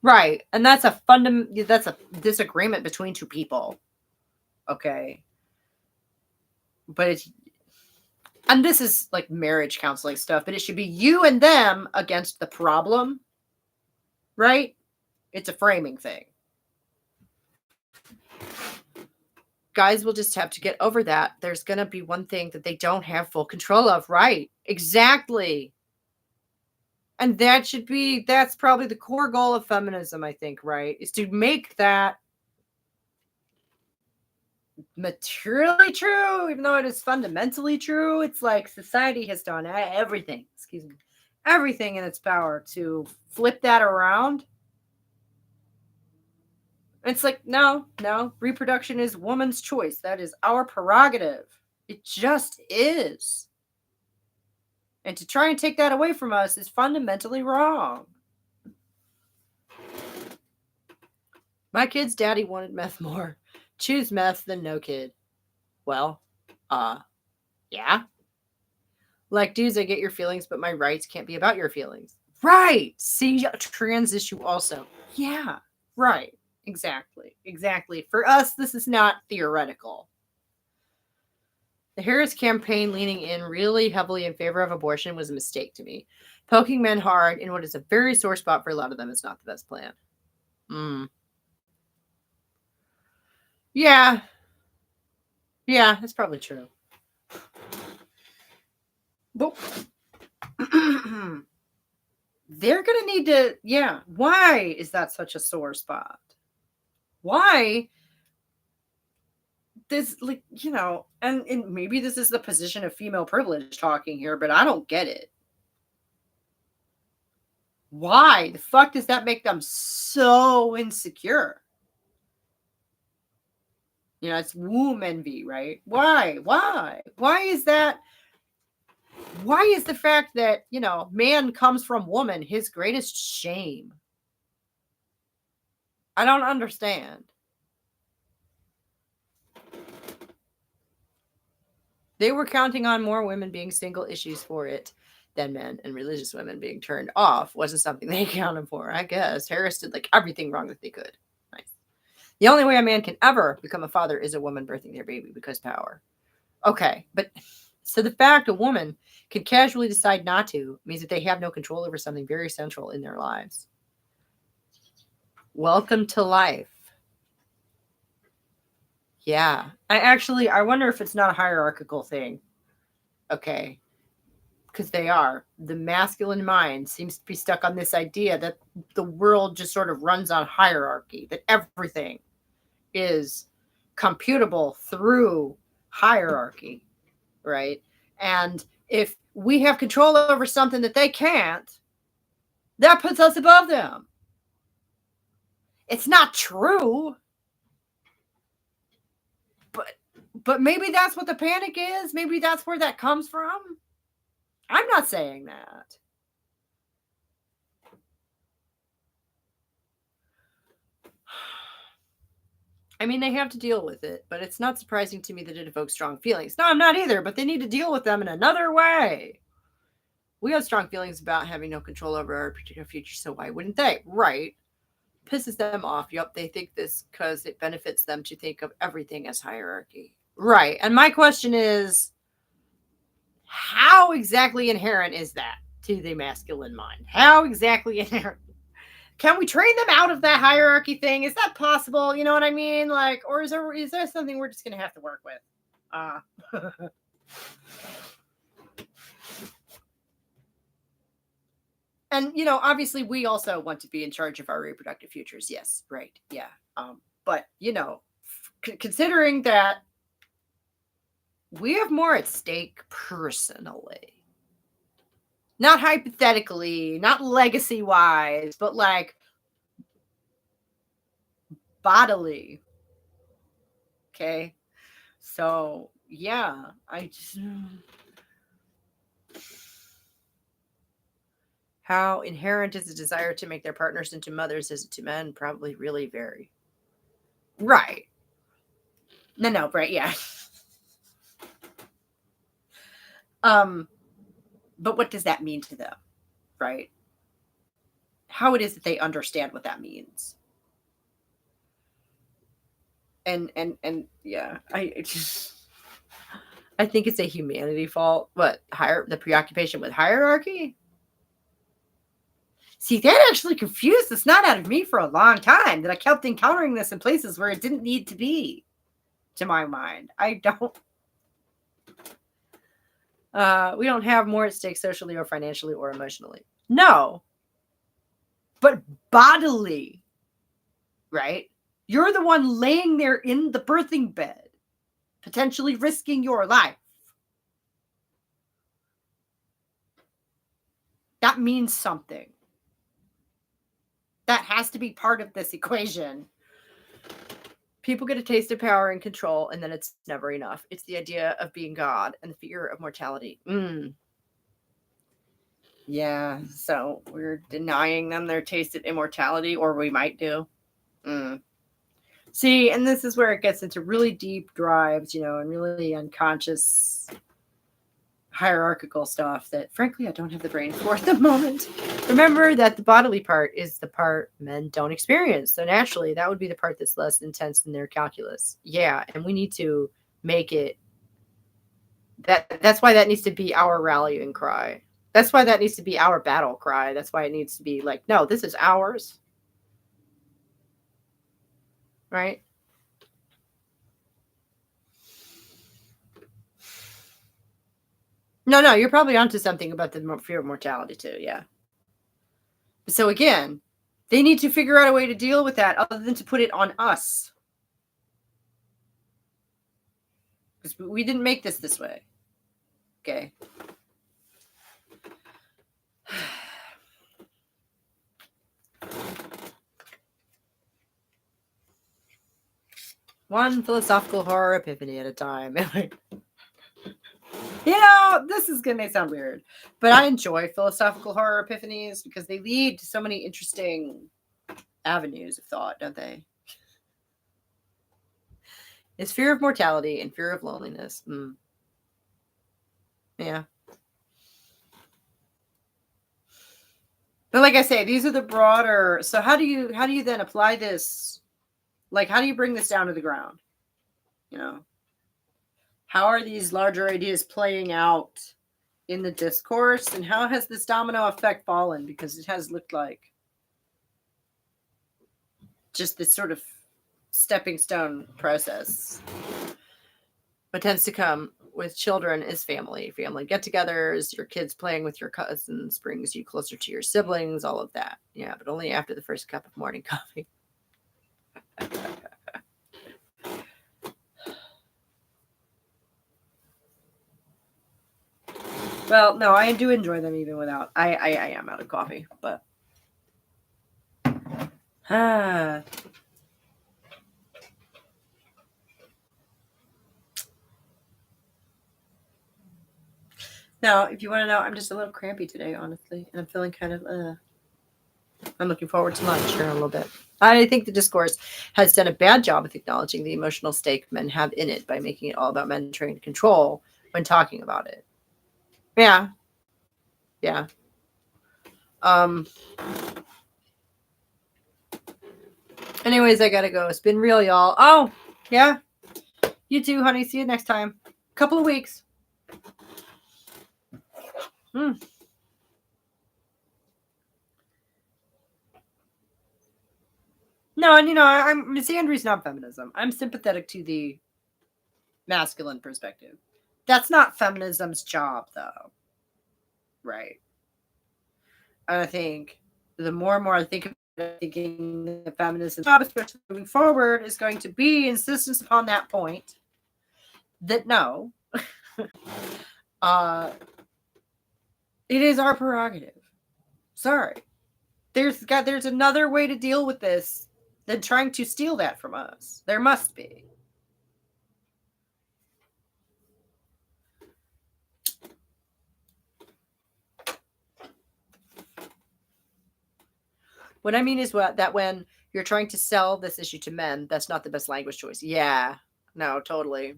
S1: Right. And that's a disagreement between two people. Okay. But and this is like marriage counseling stuff, but it should be you and them against the problem. Right? It's a framing thing. Guys will just have to get over that. There's going to be one thing that they don't have full control of. Right. Exactly. And that's probably the core goal of feminism, I think, right? Is to make that materially true, even though it is fundamentally true. It's like society has done everything in its power to flip that around. It's like, no, reproduction is woman's choice. That is our prerogative. It just is. And to try and take that away from us is fundamentally wrong. My kid's daddy wanted meth more. Choose meth than no kid. Well, yeah. Like, dudes, I get your feelings, but my rights can't be about your feelings. Right. See, trans issue also. Yeah, right. Exactly. For us, this is not theoretical. The Harris campaign leaning in really heavily in favor of abortion was a mistake to me. Poking men hard in what is a very sore spot for a lot of them is not the best plan. Yeah, that's probably true. But they're going to need to, yeah. Why is that such a sore spot? Why this, like, and maybe this is the position of female privilege talking here, but I don't get it. Why the fuck does that make them so insecure? It's womb envy, right? Why? Why is that? Why is the fact that, man comes from woman his greatest shame? I don't understand. They were counting on more women being single issues for it than men, and religious women being turned off wasn't something they counted for, I guess. Harris did like everything wrong that they could. Nice. The only way a man can ever become a father is a woman birthing their baby because power. Okay, but so the fact a woman can casually decide not to means that they have no control over something very central in their lives. Welcome to life. Yeah. I wonder if it's not a hierarchical thing. Okay. Because they are. The masculine mind seems to be stuck on this idea that the world just sort of runs on hierarchy, that everything is computable through hierarchy, right? And if we have control over something that they can't, that puts us above them. It's not true. But maybe that's what the panic is. Maybe that's where that comes from. I'm not saying that. I mean, they have to deal with it, but it's not surprising to me that it evokes strong feelings. No, I'm not either, but they need to deal with them in another way. We have strong feelings about having no control over our particular future, so why wouldn't they? Right. Pisses them off. Yep, they think this because it benefits them to think of everything as hierarchy. Right. And my question is, how exactly inherent is that to the masculine mind? How exactly inherent? Can we train them out of that hierarchy thing? Is that possible? You know what I mean? Like, or is there something we're just going to have to work with? And, obviously we also want to be in charge of our reproductive futures. Yes. Right. Yeah. But, considering that we have more at stake personally, not hypothetically, not legacy wise, but like bodily. Okay. So, yeah, how inherent is the desire to make their partners into mothers is it to men? Probably really vary. Right. No, right, yeah. But what does that mean to them? Right? How it is that they understand what that means. And yeah, I think it's a humanity fault. What, the preoccupation with hierarchy? See, that actually confused the snot out of me for a long time, that I kept encountering this in places where it didn't need to be, to my mind. I don't. We don't have more at stake socially or financially or emotionally. No. But bodily, right? You're the one laying there in the birthing bed, potentially risking your life. That means something. That has to be part of this equation. People get a taste of power and control, and then it's never enough. It's the idea of being God and the fear of mortality. Yeah, so we're denying them their taste of immortality, or we might do. See, and this is where it gets into really deep drives, and really unconscious hierarchical stuff that, frankly, I don't have the brain for at the moment. Remember that the bodily part is the part men don't experience. So naturally, that would be the part that's less intense in their calculus. Yeah, and we need to make it that's why that needs to be our rallying cry. That's why that needs to be our battle cry. That's why it needs to be like, no, this is ours. Right? No, you're probably onto something about the fear of mortality too. Yeah. So again, they need to figure out a way to deal with that other than to put it on us. Because we didn't make this way. Okay. One philosophical horror epiphany at a time. This is going to sound weird, but I enjoy philosophical horror epiphanies because they lead to so many interesting avenues of thought, don't they? It's fear of mortality and fear of loneliness. Yeah. But like I say, these are the broader. So how do you then apply this? Like, how do you bring this down to the ground? How are these larger ideas playing out in the discourse, and how has this domino effect fallen? Because it has looked like just this sort of stepping stone process. What tends to come with children is family get-togethers, your kids playing with your cousins brings you closer to your siblings, all of that. Yeah, but only after the first cup of morning coffee. Well, no, I do enjoy them even without. I am out of coffee, but Now, if you want to know, I'm just a little crampy today, honestly, and I'm feeling kind of I'm looking forward to lunch here in a little bit. I think the discourse has done a bad job of acknowledging the emotional stake men have in it by making it all about men trying to control when talking about it. Yeah. Anyways, I gotta go. It's been real, y'all. Oh, yeah. You too, honey. See you next time. Couple of weeks. No, and I'm misandry's not feminism. I'm sympathetic to the masculine perspective. That's not feminism's job, though. Right. And I think the more and more I think about it, thinking the feminism job, especially moving forward, is going to be insistence upon that point that no, it is our prerogative. Sorry. There's another way to deal with this than trying to steal that from us. There must be. What I mean is that when you're trying to sell this issue to men, that's not the best language choice. Yeah. No, totally.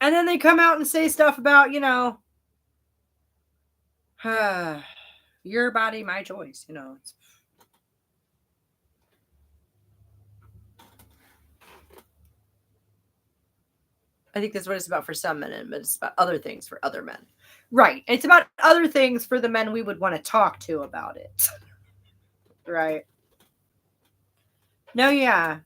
S1: And then they come out and say stuff about, your body, my choice, I think that's what it's about for some men, but it's about other things for other men. Right. It's about other things for the men we would want to talk to about it. Right. No, yeah.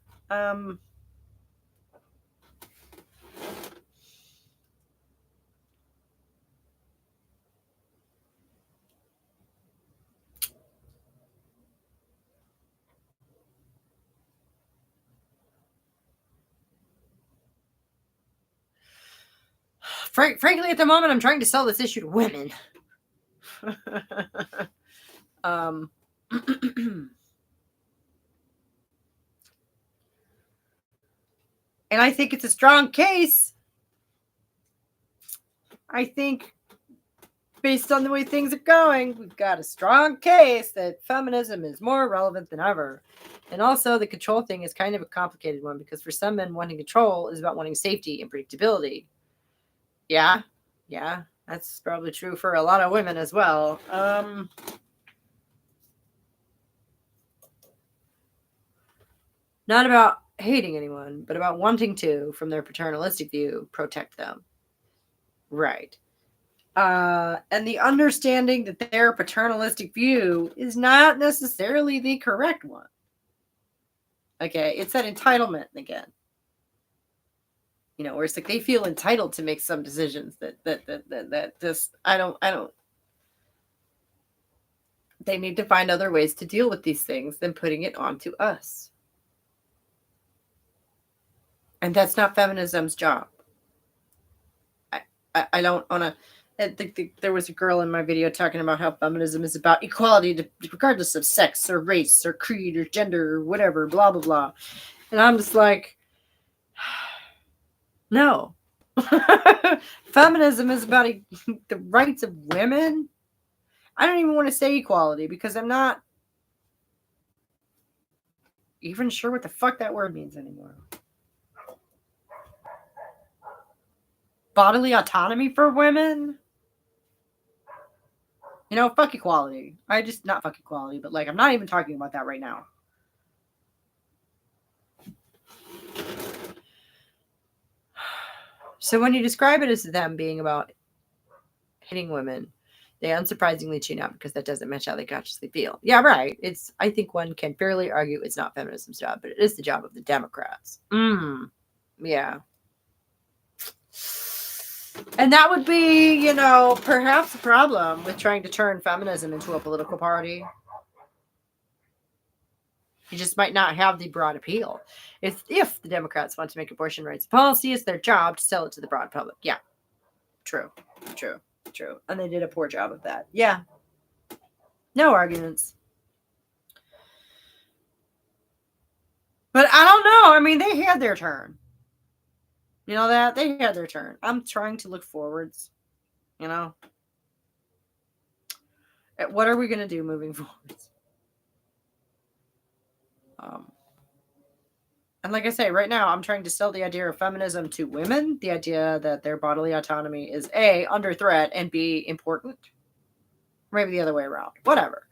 S1: Frankly, at the moment, I'm trying to sell this issue to women. And I think it's a strong case. I think based on the way things are going, we've got a strong case that feminism is more relevant than ever. And also the control thing is kind of a complicated one because for some men, wanting control is about wanting safety and predictability. Yeah, that's probably true for a lot of women as well. Not about hating anyone, but about wanting to, from their paternalistic view, protect them. Right. And the understanding that their paternalistic view is not necessarily the correct one. Okay, it's that entitlement again. Where it's like they feel entitled to make some decisions that just I don't. They need to find other ways to deal with these things than putting it onto us. And that's not feminism's job. I don't want to. I think there was a girl in my video talking about how feminism is about equality regardless of sex or race or creed or gender or whatever, blah, blah, blah. And I'm just like, no. Feminism is about the rights of women. I don't even want to say equality because I'm not even sure what the fuck that word means anymore. Bodily autonomy for women? Fuck equality. Not fuck equality, but I'm not even talking about that right now. So when you describe it as them being about hitting women, they unsurprisingly tune out because that doesn't match how they consciously feel. Yeah, right. I think one can fairly argue it's not feminism's job, but it is the job of the Democrats. Yeah. And that would be, perhaps a problem with trying to turn feminism into a political party. You just might not have the broad appeal. If the Democrats want to make abortion rights policy, it's their job to sell it to the broad public. Yeah. True. And they did a poor job of that. Yeah. No arguments. But I don't know. I mean, they had their turn. You know that? They had their turn. I'm trying to look forwards. At what are we going to do moving forwards? And like I say, right now, I'm trying to sell the idea of feminism to women, the idea that their bodily autonomy is A, under threat, and B, important. Maybe the other way around. Whatever.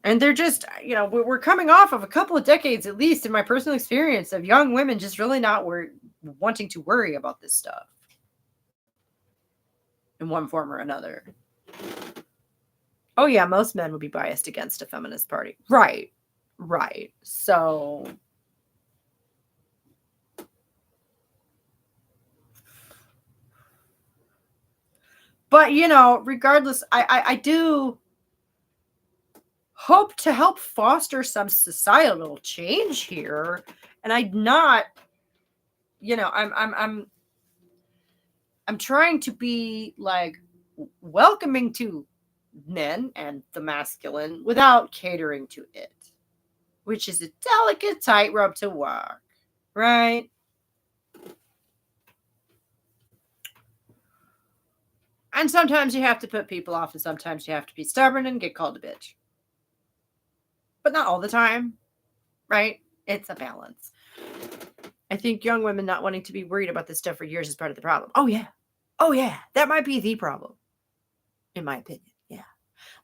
S1: And they're just, we're coming off of a couple of decades, at least in my personal experience, of young women just really not wanting to worry about this stuff in one form or another. Oh, yeah, most men would be biased against a feminist party. Right. So, but, regardless, I do hope to help foster some societal change here. And I'm not, I'm trying to be welcoming to men and the masculine without catering to it, which is a delicate tightrope to walk, right? And sometimes you have to put people off, and sometimes you have to be stubborn and get called a bitch. But not all the time, right? It's a balance. I think young women not wanting to be worried about this stuff for years is part of the problem. Oh, yeah. That might be the problem, in my opinion. Yeah.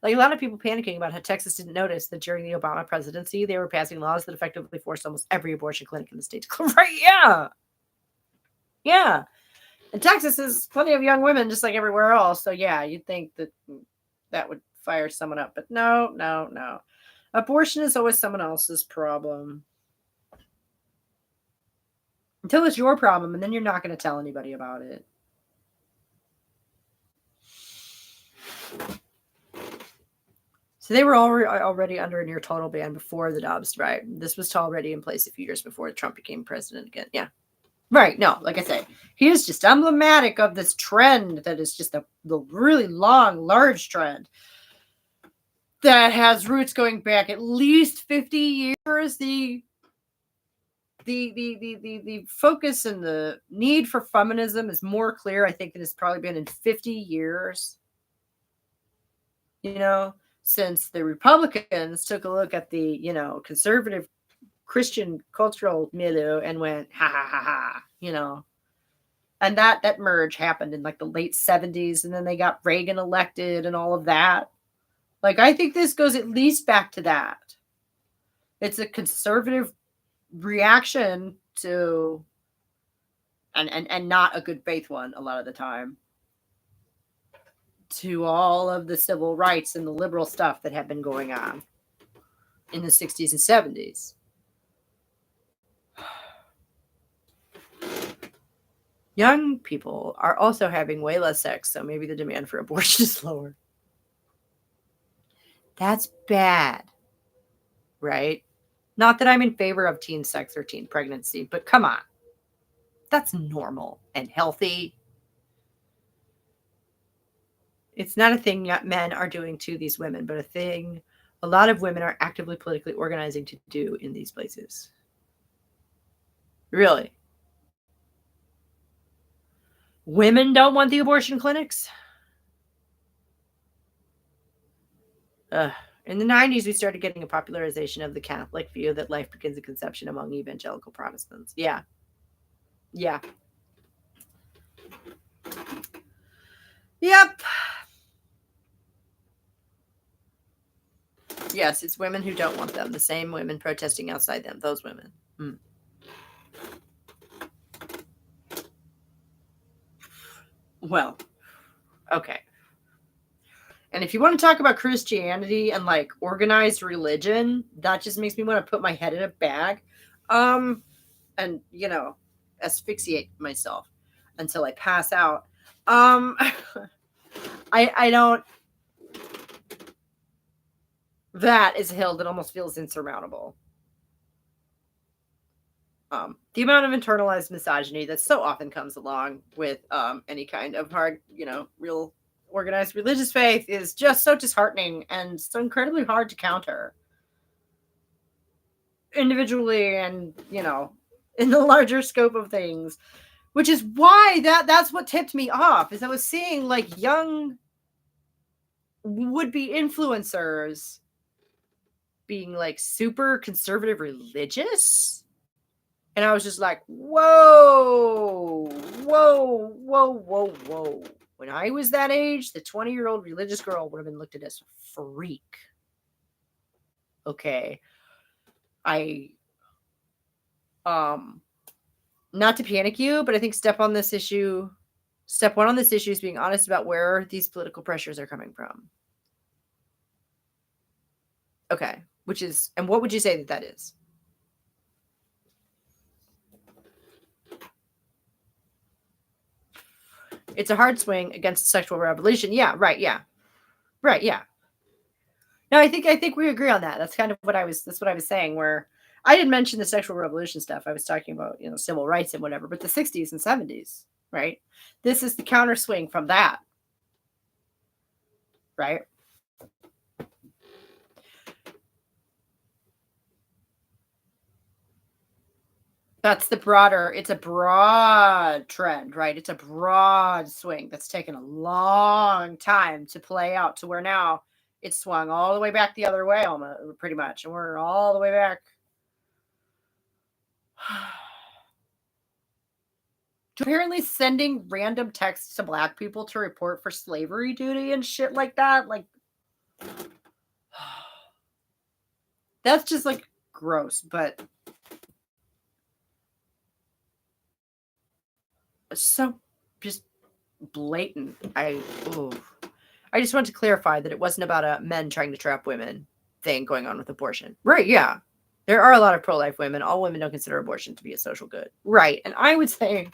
S1: A lot of people panicking about how Texas didn't notice that during the Obama presidency, they were passing laws that effectively forced almost every abortion clinic in the state to close. Right? Yeah. Yeah. And Texas is plenty of young women, just like everywhere else. So, yeah, you'd think that would fire someone up. But no. Abortion is always someone else's problem. Until it's your problem, and then you're not going to tell anybody about it. So they were already under a near total ban before the Dobbs, right? This was already in place a few years before Trump became president again. Yeah. Right. No, like I say, he is just emblematic of this trend that is just the really long, large trend that has roots going back at least 50 years. The focus and the need for feminism is more clear, I think, than it's probably been in 50 years. Since the Republicans took a look at the, conservative Christian cultural milieu and went, ha, ha, ha, ha, And that merge happened in the late 70s, and then they got Reagan elected and all of that. I think this goes at least back to that. It's a conservative reaction to, and not a good faith one a lot of the time, to all of the civil rights and the liberal stuff that had been going on in the 60s and 70s. Young people are also having way less sex, so maybe the demand for abortion is lower. That's bad, right? Not that I'm in favor of teen sex or teen pregnancy, but come on. That's normal and healthy. It's not a thing men are doing to these women, but a thing a lot of women are actively politically organizing to do in these places. Really. Women don't want the abortion clinics? In the 90s, we started getting a popularization of the Catholic view that life begins at conception among evangelical Protestants. Yeah. Yeah. Yep. Yes, it's women who don't want them. The same women protesting outside them. Those women. Well, okay. And if you want to talk about Christianity and like organized religion, that just makes me want to put my head in a bag. And you know, asphyxiate myself until I pass out. I don't. That is a hill that almost feels insurmountable. The amount of internalized misogyny that so often comes along with any kind of hard, real organized religious faith is just so disheartening and so incredibly hard to counter individually and, in the larger scope of things, which is why that's what tipped me off is I was seeing like young would-be influencers being like super conservative religious. And I was just like, whoa. When I was that age, the 20-year-old religious girl would have been looked at as a freak. Okay. Not to panic you, but I think step one on this issue is being honest about where these political pressures are coming from. Okay. And what would you say that is? It's a hard swing against the sexual revolution. Yeah, right. Yeah. Right. Yeah. No, I think we agree on that. That's kind of what I was saying, where I didn't mention the sexual revolution stuff. I was talking about, civil rights and whatever, but the 60s and 70s, right? This is the counter swing from that. Right? It's a broad trend, right? It's a broad swing that's taken a long time to play out to where now it's swung all the way back the other way, almost pretty much. And we're all the way back. Apparently sending random texts to black people to report for slavery duty and shit like that. Like, that's just like gross, but so just blatant. I just want to clarify that it wasn't about a men trying to trap women thing going on with abortion. Right, yeah. There are a lot of pro-life women. All women don't consider abortion to be a social good. Right. And I would say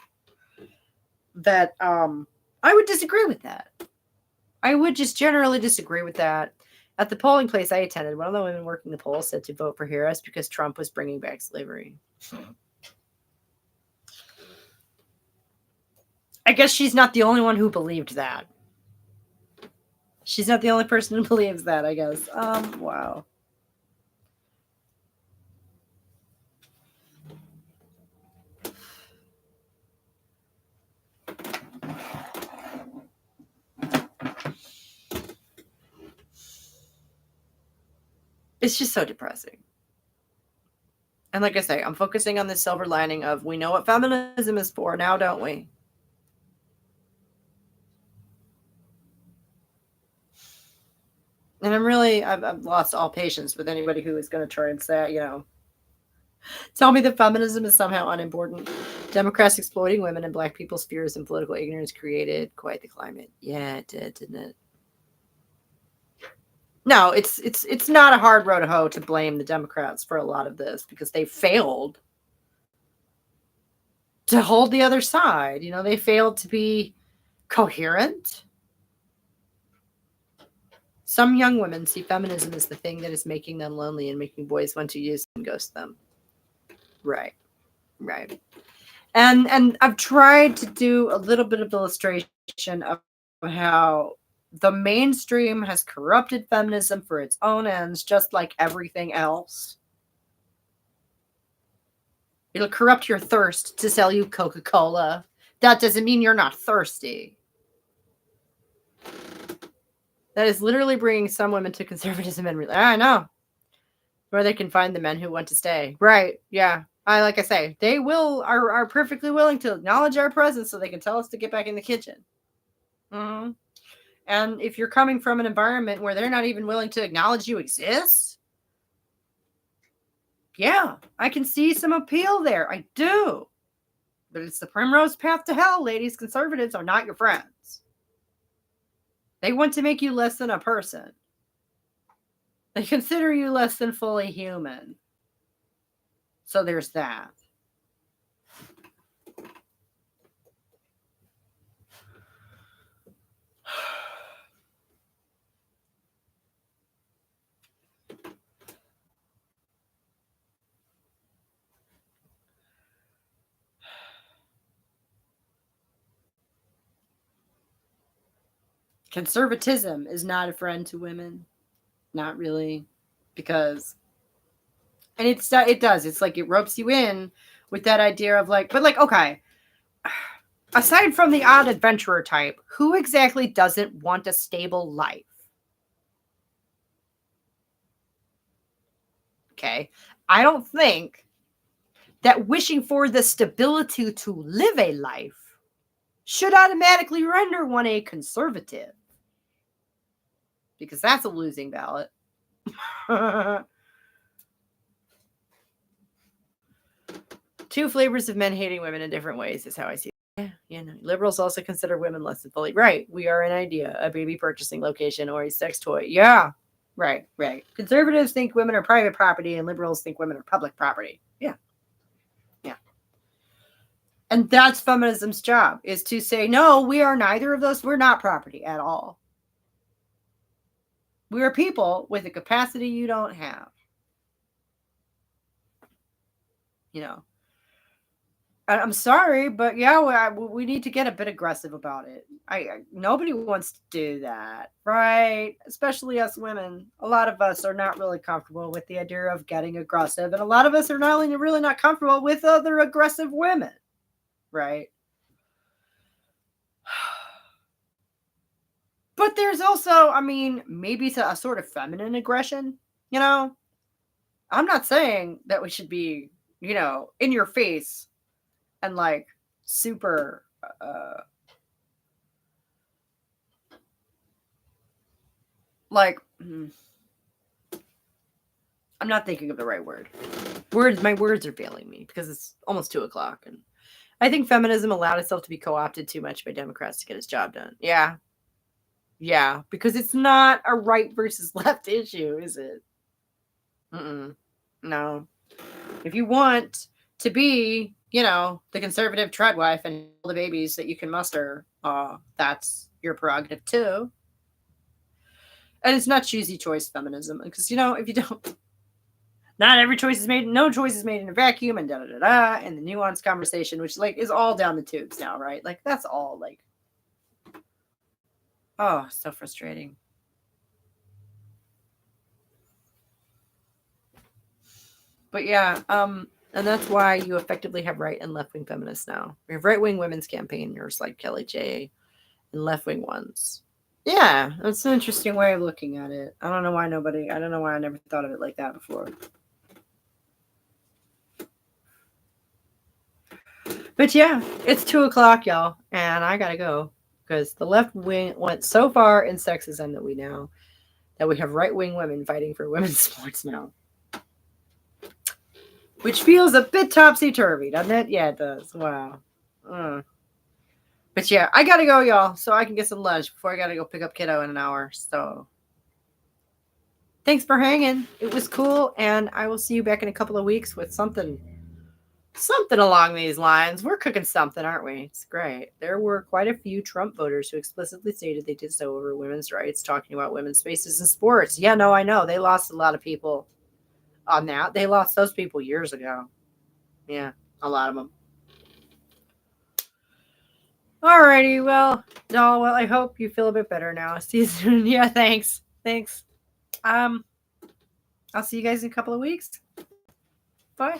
S1: that I would disagree with that. I would just generally disagree with that. At the polling place I attended, one of the women working the polls said to vote for Harris because Trump was bringing back slavery. I guess she's not the only one who believed that. She's not the only person who believes that, I guess. Wow. It's just so depressing. And like I say, I'm focusing on the silver lining of we know what feminism is for now, don't we? And I've lost all patience with anybody who is going to try and say, tell me that feminism is somehow unimportant. Democrats exploiting women and black people's fears and political ignorance created quite the climate. Yeah, it did, didn't it? No, it's not a hard row to hoe to blame the Democrats for a lot of this because they failed. to hold the other side. They failed to be coherent. Some young women see feminism as the thing that is making them lonely and making boys want to use and ghost them. Right. And I've tried to do a little bit of illustration of how the mainstream has corrupted feminism for its own ends, just like everything else. It'll corrupt your thirst to sell you Coca-Cola. That doesn't mean you're not thirsty. That is literally bringing some women to conservatism and I know. Where they can find the men who want to stay. Right, yeah. Like I say, they are perfectly willing to acknowledge our presence so they can tell us to get back in the kitchen. Mm-hmm. And if you're coming from an environment where they're not even willing to acknowledge you exist, yeah, I can see some appeal there. I do. But it's the primrose path to hell, ladies. Conservatives are not your friends. They want to make you less than a person. They consider you less than fully human. So there's that. Conservatism is not a friend to women. Not really. Because, and it does. It's like it ropes you in with that idea of like, but like, okay, aside from the odd adventurer type, who exactly doesn't want a stable life? Okay. I don't think that wishing for the stability to live a life should automatically render one a conservative. Because that's a losing ballot. Two flavors of men hating women in different ways is how I see it. Yeah, liberals also consider women less than fully right. We are an idea, a baby purchasing location, or a sex toy. Yeah, right. Conservatives think women are private property, and liberals think women are public property. Yeah. And that's feminism's job, is to say, no, we are neither of those. We're not property at all. We are people with a capacity you don't have. I'm sorry, but yeah, we need to get a bit aggressive about it. Nobody wants to do that, right? Especially us women. A lot of us are not really comfortable with the idea of getting aggressive, and a lot of us are not only really not comfortable with other aggressive women, right? But there's also, maybe a sort of feminine aggression, I'm not saying that we should be, in your face and like super I'm not thinking of the right word. My words are failing me because it's almost 2:00, and I think feminism allowed itself to be co-opted too much by Democrats to get its job done. Yeah, because it's not a right versus left issue, is it? No. If you want to be, the conservative treadwife and all the babies that you can muster, that's your prerogative too. And it's not choosy choice feminism, because if you don't, not every choice is made, no choice is made in a vacuum, and and the nuanced conversation, which like is all down the tubes now, right? Like that's all like, oh, so frustrating. But yeah, and that's why you effectively have right and left wing feminists now. We have right wing women's campaigners like Kelly J, and left wing ones. Yeah, that's an interesting way of looking at it. I don't know why I never thought of it like that before. But yeah, it's 2:00, y'all, and I gotta go because the left wing went so far in sexism that we have right wing women fighting for women's sports now. Which feels a bit topsy-turvy, doesn't it? Yeah, it does. Wow. But yeah, I gotta go, y'all, so I can get some lunch before I gotta go pick up kiddo in an hour. So thanks for hanging. It was cool, and I will see you back in a couple of weeks with something Something along these lines. We're cooking something, aren't we? It's great. There were quite a few Trump voters who explicitly stated they did so over women's rights, talking about women's spaces in sports. Yeah, no, I know. They lost a lot of people on that. They lost those people years ago. Yeah, a lot of them. Alrighty, well, I hope you feel a bit better now. See you soon. Yeah, thanks. I'll see you guys in a couple of weeks. Bye.